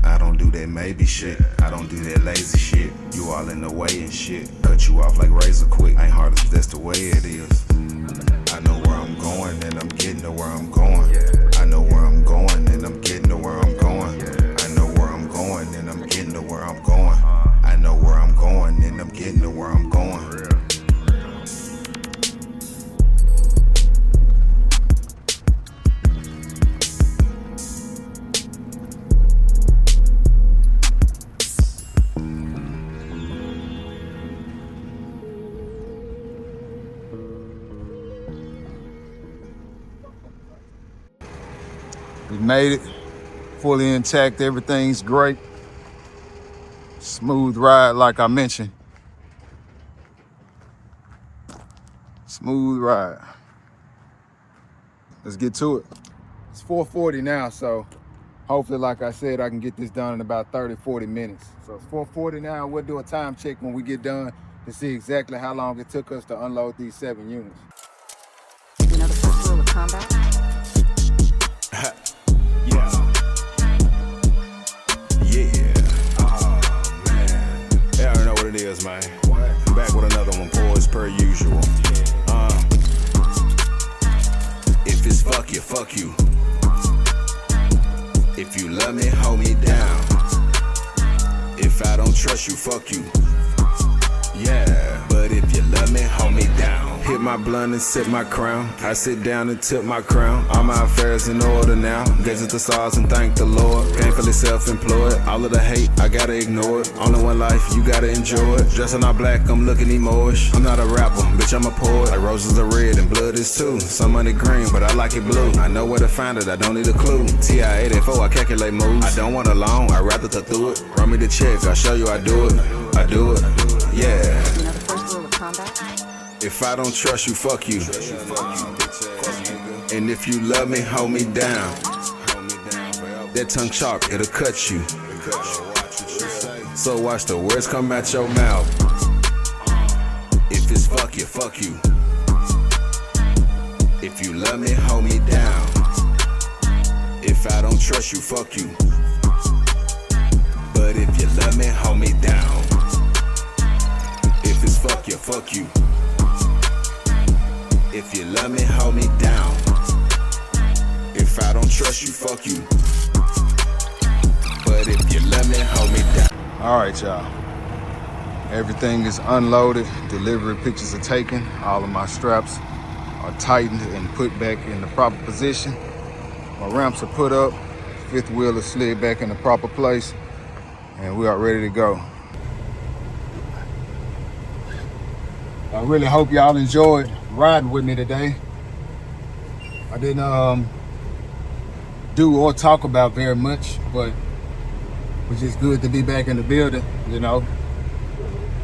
S4: I don't do that maybe shit. I don't do that lazy shit. You all in the way and shit. Cut you off like razor quick. Ain't hard as that's the way it is. I know where I'm going and I'm getting to where I'm going. I know where I'm going and I'm getting to where I'm going. I know where I'm going and I'm getting to where I'm going. I know where I'm going and I'm getting to where I'm going.
S1: We made it, fully intact, everything's great. Smooth ride, like I mentioned. Smooth ride. Let's get to it. It's 4:40 now, so hopefully, like I said, I can get this done in about 30, 40 minutes. So it's 4:40 now, we'll do a time check when we get done to see exactly how long it took us to unload these 7 units.
S6: You know the first rule of combat?
S4: Yeah, I already know what it is, man. Back with another one, boys, per usual. If it's fuck you, fuck you. If you love me, hold me down. If I don't trust you, fuck you. Yeah, but if you love me, hold me down. Hit my blunt and sip my crown. I sit down and tip my crown. All my affairs in order now. Gaze at the stars and thank the Lord. Painfully self-employed. All of the hate, I gotta ignore it. Only one life, you gotta enjoy it. Dressing all black, I'm looking emoish. I'm not a rapper, bitch, I'm a poet. Like roses are red and blood is too. Some money green, but I like it blue. I know where to find it, I don't need a clue. TI-84, I calculate moves. I don't want a loan, I'd rather thug through it. Run me the check, I'll show you I do it. I do it, yeah.
S6: You know the first rule of combat?
S4: If I don't trust you, fuck you. And if you love me, hold me down. That tongue sharp, it'll cut you. So watch the words come out your mouth. If it's fuck you, fuck you. If you love me, hold me down. If I don't trust you, fuck you. But if you love me, hold me down. If it's fuck you, fuck you. If you love me, hold me down. If I don't trust you, fuck you. But if you love me, hold me down.
S1: All right, y'all. Everything is unloaded. Delivery pictures are taken. All of my straps are tightened and put back in the proper position. My ramps are put up. Fifth wheel is slid back in the proper place. And we are ready to go. I really hope y'all enjoyed riding with me today. I didn't do or talk about very much, but it was just good to be back in the building, you know,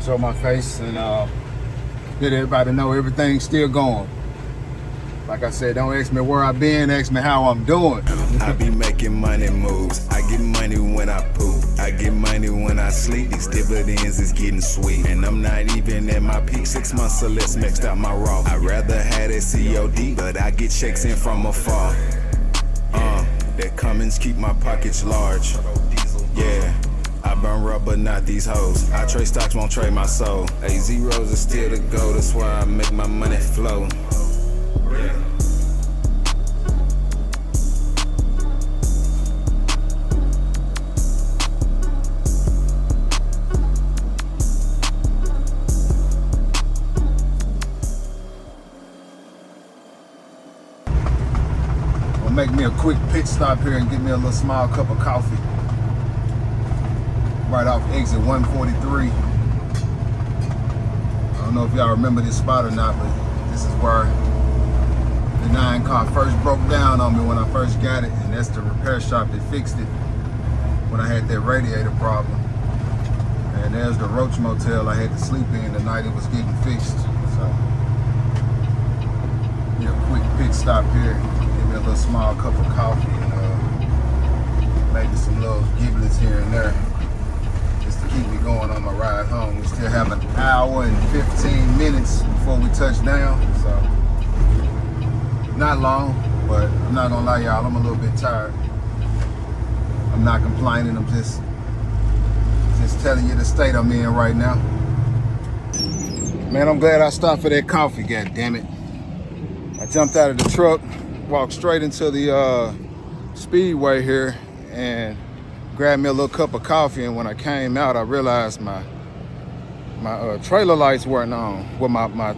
S1: show my face and let everybody know everything's still going. Like I said, don't ask me where I've been, ask me how I'm doing.
S4: I be making money moves. I get money when I poop. I get money when I sleep. These dividends is getting sweet. And I'm not even at my peak. 6 months or less maxed out my raw. I'd rather have that COD, but I get checks in from afar. That Cummins keep my pockets large. Yeah, I burn rubber, not these hoes. I trade stocks, won't trade my soul. A0s is still the goal, that's why I make my money flow. Yeah.
S1: Make me a quick pit stop here and get me a little small cup of coffee. right off exit 143. I don't know if y'all remember this spot or not, but this is where the 9 car first broke down on me when I first got it, and that's the repair shop that fixed it when I had that radiator problem. And there's the Roach Motel I had to sleep in the night it was getting fixed. So, yeah, quick pit stop here. Give me a little small cup of coffee and maybe some little giblets here and there, just to keep me going on my ride home. We still have an hour and 15 minutes before we touch down, so not long, but I'm not gonna lie, y'all, I'm a little bit tired. I'm not complaining, I'm just telling you the state I'm in right now. Man, I'm glad I stopped for that coffee, god damn it. I jumped out of the truck, walked straight into the speedway here and grabbed me a little cup of coffee, and when I came out, I realized my trailer lights weren't on. Well, my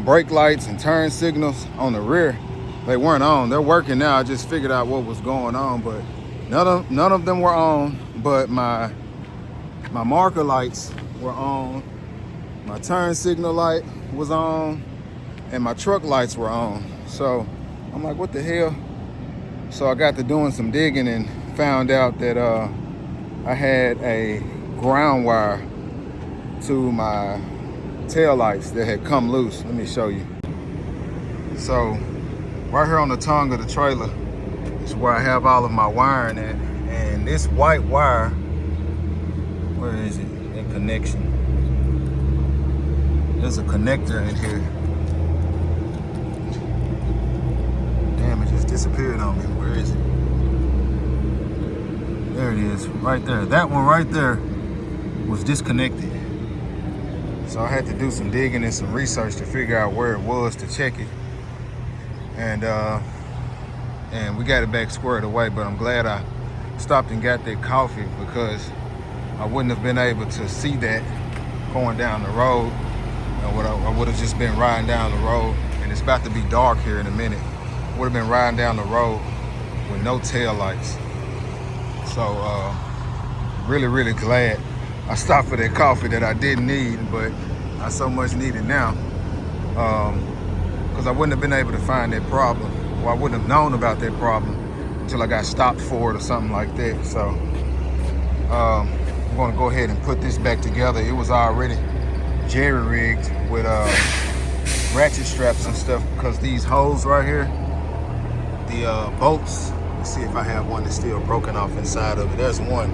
S1: brake lights and turn signals on the rear, they weren't on. They're working now. I just figured out what was going on, but none of them were on, but my marker lights were on, my turn signal light was on, and my truck lights were on. So I'm like, what the hell? So I got to doing some digging and found out that I had a ground wire to my tail lights that had come loose. Let me show you. So right here on the tongue of the trailer is where I have all of my wiring at, and this white wire, where is it? In connection. There's a connector in here. Damn, it just disappeared on me. Where is it? There it is, right there. That one right there was disconnected. So I had to do some digging and some research to figure out where it was to check it. And we got it back squared away, but I'm glad I stopped and got that coffee, because I wouldn't have been able to see that going down the road. I would have just been riding down the road, and it's about to be dark here in a minute. I would have been riding down the road with no tail lights. So really, really glad I stopped for that coffee that I didn't need, but I so much need it now. Because I wouldn't have been able to find that problem, or I wouldn't have known about that problem until I got stopped for it or something like that. So I'm gonna go ahead and put this back together. It was already jerry-rigged with ratchet straps and stuff, because these holes right here, the bolts, let's see if I have one that's still broken off inside of it. There's one.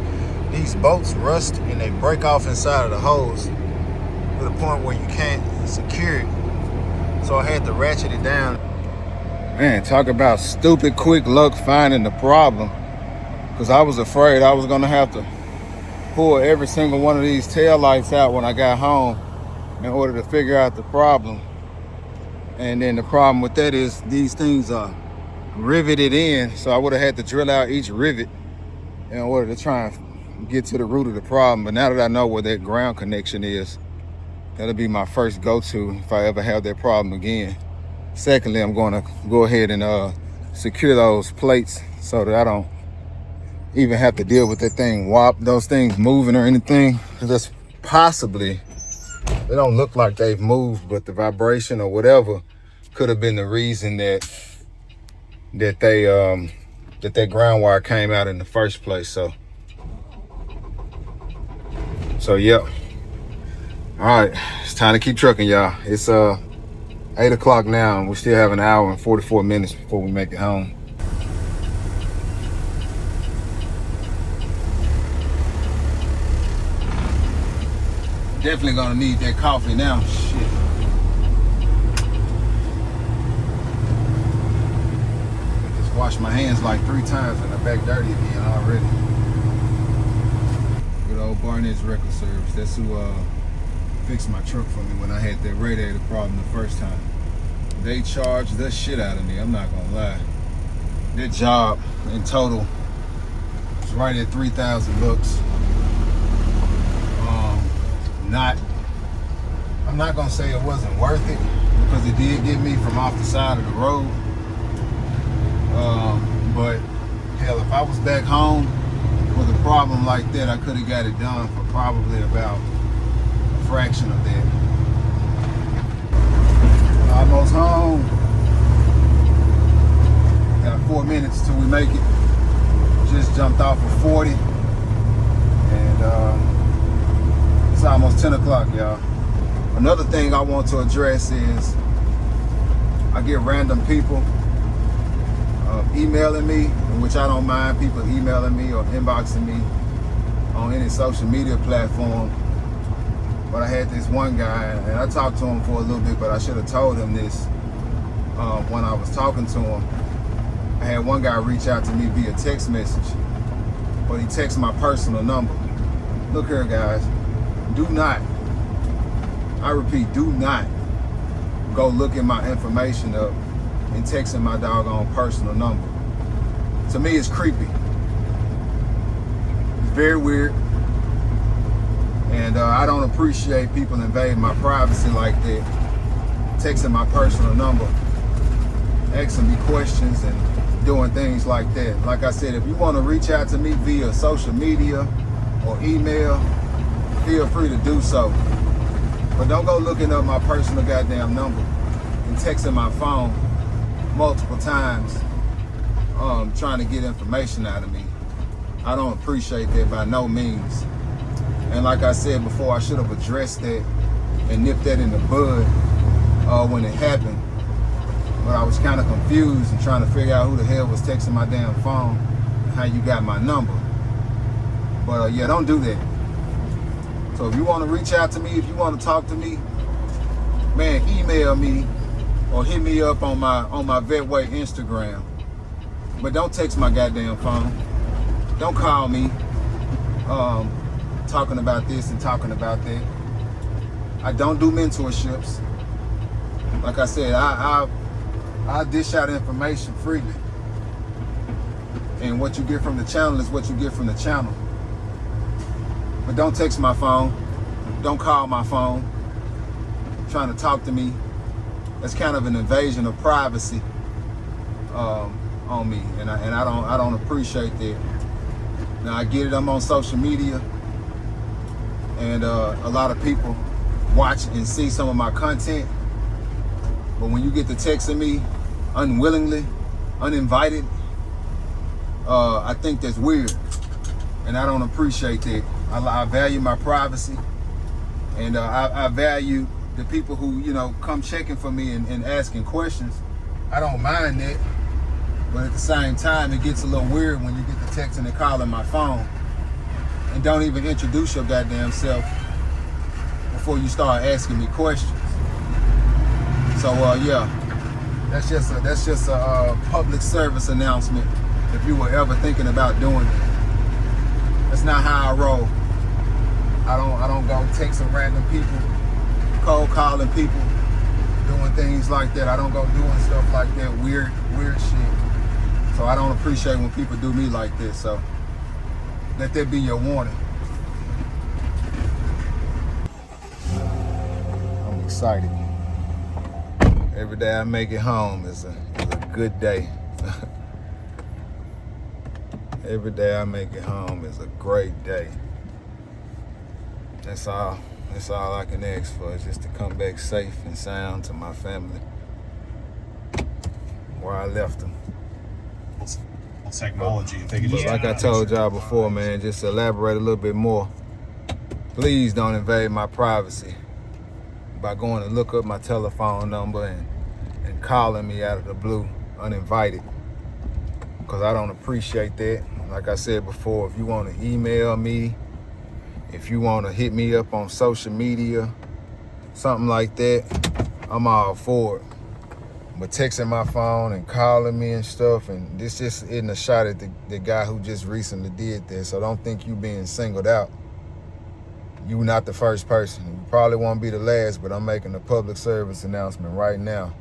S1: These bolts rust and they break off inside of the hose to the point where you can't secure it. So I had to ratchet it down. Man, talk about stupid quick luck finding the problem, because I was afraid I was gonna have to pull every single one of these tail lights out when I got home in order to figure out the problem. And then the problem with that is these things are riveted in, so I would have had to drill out each rivet in order to try and get to the root of the problem. But now that I know where that ground connection is, that'll be my first go-to if I ever have that problem again. Secondly, I'm going to go ahead and secure those plates so that I don't even have to deal with that thing those things moving or anything. That's possibly, they don't look like they've moved, but the vibration or whatever could have been the reason that that ground wire came out in the first place. So yep. All right, it's time to keep trucking, y'all. It's 8 o'clock now, and we still have an hour and 44 minutes before we make it home. Definitely gonna need that coffee now. Shit. I just washed my hands like 3 times and they're back dirty again already. Good old Barnett's Record Service. That's who fixed my truck for me when I had that radiator problem the first time. They charged the shit out of me, I'm not gonna lie. That job in total was right at $3,000. I'm not gonna say it wasn't worth it, because it did get me from off the side of the road. But hell, if I was back home with a problem like that, I could have got it done for probably about a fraction of that. Almost home. Got 4 minutes till we make it. Just jumped off of 40. And it's almost 10 o'clock, y'all. Another thing I want to address is I get random people emailing me, which I don't mind people emailing me or inboxing me on any social media platform. But I had this one guy, and I talked to him for a little bit, but I should have told him this when I was talking to him. I had one guy reach out to me via text message, but he texted my personal number. Look here, guys, do not, I repeat, do not go looking my information up and texting my doggone personal number. To me, it's creepy. It's very weird. And I don't appreciate people invading my privacy like that, texting my personal number, asking me questions and doing things like that. Like I said, if you want to reach out to me via social media or email, feel free to do so. But don't go looking up my personal goddamn number and texting my phone multiple times, trying to get information out of me. I don't appreciate that by no means. And like I said before, I should have addressed that and nipped that in the bud when it happened. But I was kind of confused and trying to figure out who the hell was texting my damn phone and how you got my number. But yeah, don't do that. So if you want to reach out to me, if you want to talk to me, man, email me or hit me up on my VetWay Instagram. But don't text my goddamn phone. Don't call me talking about this and talking about that. I don't do mentorships. Like I said, I dish out information freely. And what you get from the channel is what you get from the channel. But don't text my phone. Don't call my phone trying to talk to me. That's kind of an invasion of privacy on me, and I don't appreciate that. Now I get it, I'm on social media, and a lot of people watch and see some of my content. But when you get to texting me unwillingly, uninvited, I think that's weird, and I don't appreciate that. I value my privacy, and I value the people who, you know, come checking for me and asking questions. I don't mind that, but at the same time, it gets a little weird when you get the texting and calling my phone and don't even introduce your goddamn self before you start asking me questions. So yeah, that's just a public service announcement. If you were ever thinking about doing it, that's not how I roll. I don't go texting random people, cold calling people, doing things like that. I don't go doing stuff like that, weird shit. So I don't appreciate when people do me like this. So let that be your warning. I'm excited. Every day I make it home is a good day. Every day I make it home is a great day. That's all I can ask for, is just to come back safe and sound to my family where I left them.
S2: Technology. But
S1: like I told y'all before, man, just to elaborate a little bit more, please don't invade my privacy by going to look up my telephone number and calling me out of the blue uninvited, because I don't appreciate that. Like I said before, if you want to email me, if you want to hit me up on social media, something like that, I'm all for it. But texting my phone and calling me and stuff, and this just isn't a shot at the guy who just recently did this. So don't think you being singled out. You not the first person. You probably won't be the last, but I'm making a public service announcement right now.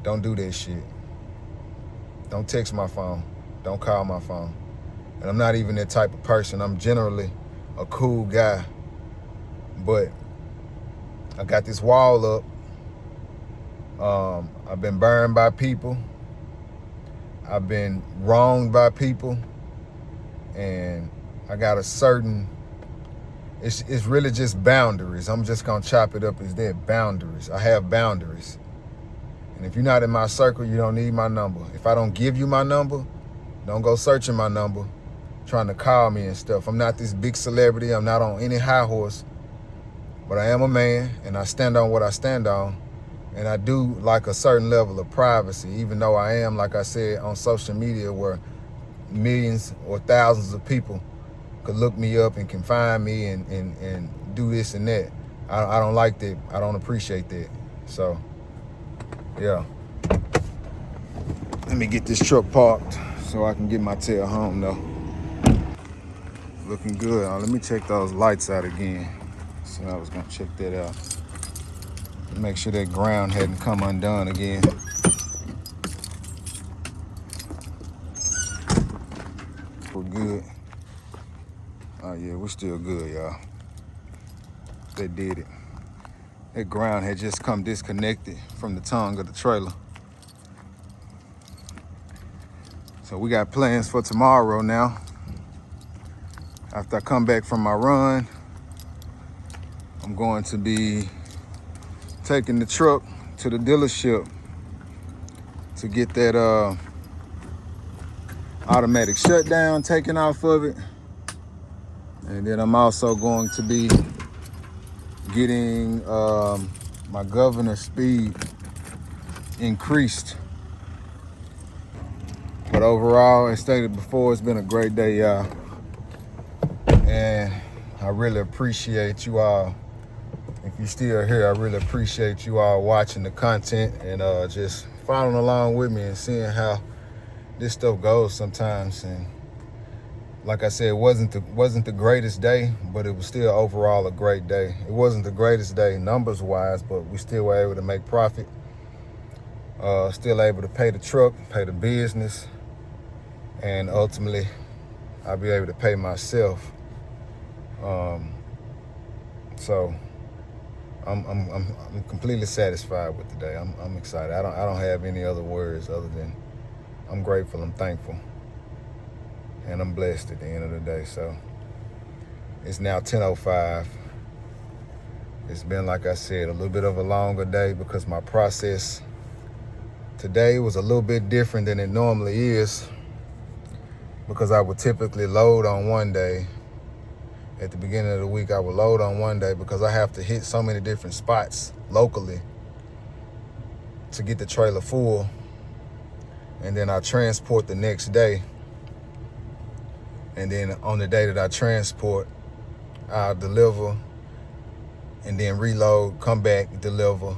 S1: Don't do that shit. Don't text my phone. Don't call my phone. And I'm not even that type of person. I'm generally a cool guy. But I got this wall up. I've been burned by people. I've been wronged by people. And I got a certain, it's really just boundaries. I'm just gonna chop it up as that, boundaries. I have boundaries. And if you're not in my circle, you don't need my number. If I don't give you my number, don't go searching my number, trying to call me and stuff. I'm not this big celebrity. I'm not on any high horse, but I am a man and I stand on what I stand on. And I do like a certain level of privacy, even though I am, like I said, on social media where millions or thousands of people could look me up and can find me and do this and that. I don't like that. I don't appreciate that. So, yeah. Let me get this truck parked so I can get my tail home though. Looking good. Let me check those lights out again. So I was gonna check that out. Make sure that ground hadn't come undone again. We're good. Oh yeah, we're still good, y'all. They did it. That ground had just come disconnected from the tongue of the trailer. So we got plans for tomorrow now. After I come back from my run, I'm going to be taking the truck to the dealership to get that automatic shutdown taken off of it. And then I'm also going to be getting my governor speed increased. But overall, as stated before, it's been a great day, y'all. And I really appreciate you all. If you're still here, I really appreciate you all watching the content and just following along with me and seeing how this stuff goes sometimes. And like I said, it wasn't the greatest day, but it was still overall a great day. It wasn't the greatest day numbers wise, but we still were able to make profit. Still able to pay the truck, pay the business, and ultimately I'll be able to pay myself. So I'm completely satisfied with today. I'm excited. I don't have any other words other than I'm grateful, I'm thankful, and I'm blessed at the end of the day. So it's now 10:05. It's been, like I said, a little bit of a longer day because my process today was a little bit different than it normally is, because I would typically load on one day. At the beginning of the week, I would load on one day because I have to hit so many different spots locally to get the trailer full. And then I transport the next day. And then on the day that I transport, I'll deliver and then reload, come back, deliver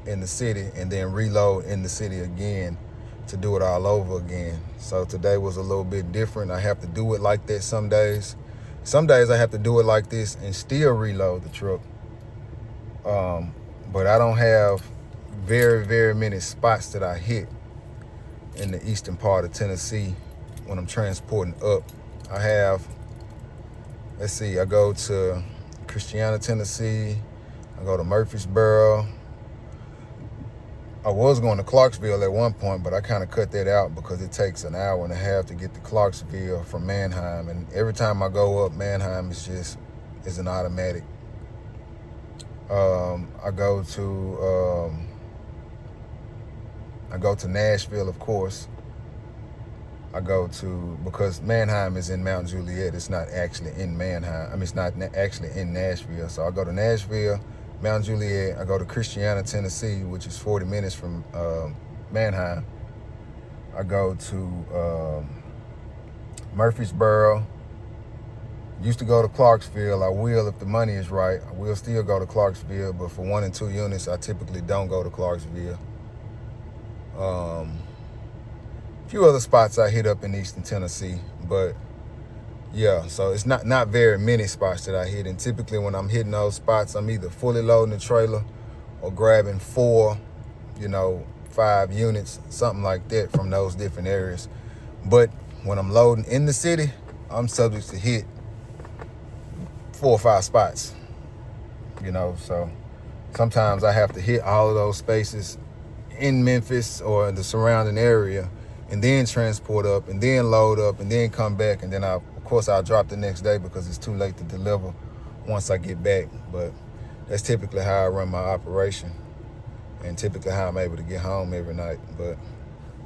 S1: in the city, and then reload in the city again to do it all over again. So today was a little bit different. I have to do it like that some days. Some days I have to do it like this and still reload the truck. But I don't have very, very many spots that I hit in the eastern part of Tennessee when I'm transporting up. I have, let's see, I go to Christiana, Tennessee. I go to Murfreesboro. I was going to Clarksville at one point, but I kind of cut that out because it takes an hour and a half to get to Clarksville from Manheim. And every time I go up, Manheim is an automatic. I go to Nashville, of course. Because Manheim is in Mount Juliet. It's not actually in Manheim. I mean, it's not actually in Nashville. So I go to Nashville, Mount Juliet. I go to Christiana, Tennessee, which is 40 minutes from Manheim. I go to Murfreesboro. Used to go to Clarksville. I will, if the money is right. I will still go to Clarksville, but for 1 and 2 units, I typically don't go to Clarksville. A few other spots I hit up in Eastern Tennessee, but yeah, so it's not very many spots that I hit. And typically when I'm hitting those spots, I'm either fully loading the trailer or grabbing 4, 5 units, something like that from those different areas. But when I'm loading in the city, I'm subject to hit 4 or 5 spots, so sometimes I have to hit all of those spaces in Memphis or the surrounding area and then transport up, and then load up, and then come back, and then of course I'll drop the next day because it's too late to deliver once I get back. But that's typically how I run my operation, and typically how I'm able to get home every night. But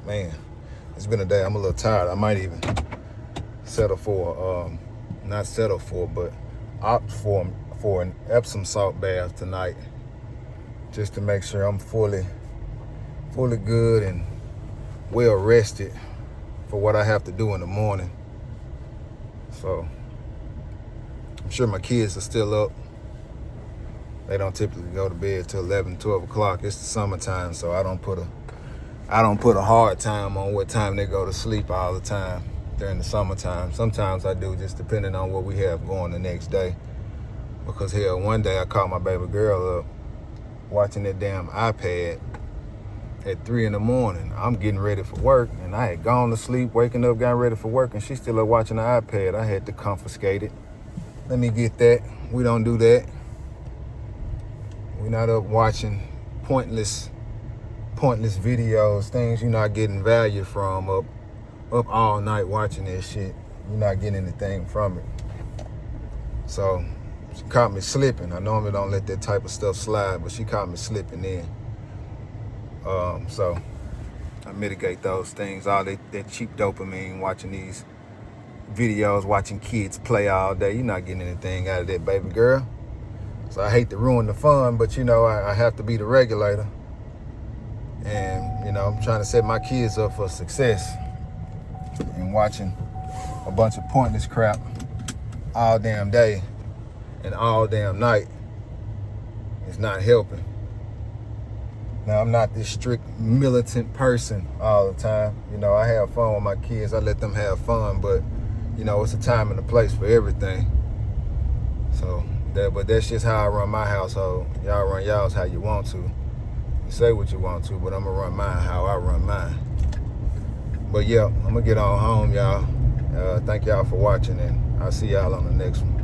S1: man, it's been a day. I'm a little tired. I might even settle for, not settle for, but opt for an Epsom salt bath tonight, just to make sure I'm fully good and well rested for what I have to do in the morning. So I'm sure my kids are still up. They don't typically go to bed till 11, 12 o'clock. It's the summertime, so I don't put a hard time on what time they go to sleep all the time during the summertime. Sometimes I do, just depending on what we have going the next day. Because hell, one day I caught my baby girl up watching that damn iPad at 3 in the morning. I'm getting ready for work, and I had gone to sleep, waking up, got ready for work, and she's still up watching the iPad. I had to confiscate it. Let me get that. We don't do that. We're not up watching pointless videos, things you're not getting value from, up all night watching that shit. You're not getting anything from it. So she caught me slipping. I normally don't let that type of stuff slide, but she caught me slipping in. So I mitigate those things, all that cheap dopamine, watching these videos, watching kids play all day. You're not getting anything out of that, baby girl. So I hate to ruin the fun, but I have to be the regulator. And I'm trying to set my kids up for success. And watching a bunch of pointless crap all damn day and all damn night is not helping. Now, I'm not this strict militant person all the time. I have fun with my kids. I let them have fun, but it's a time and a place for everything. So but that's just how I run my household. Y'all run y'all's how you want to. You say what you want to, but I'm gonna run mine how I run mine. But yeah, I'm gonna get on home, y'all. Thank y'all for watching, and I'll see y'all on the next one.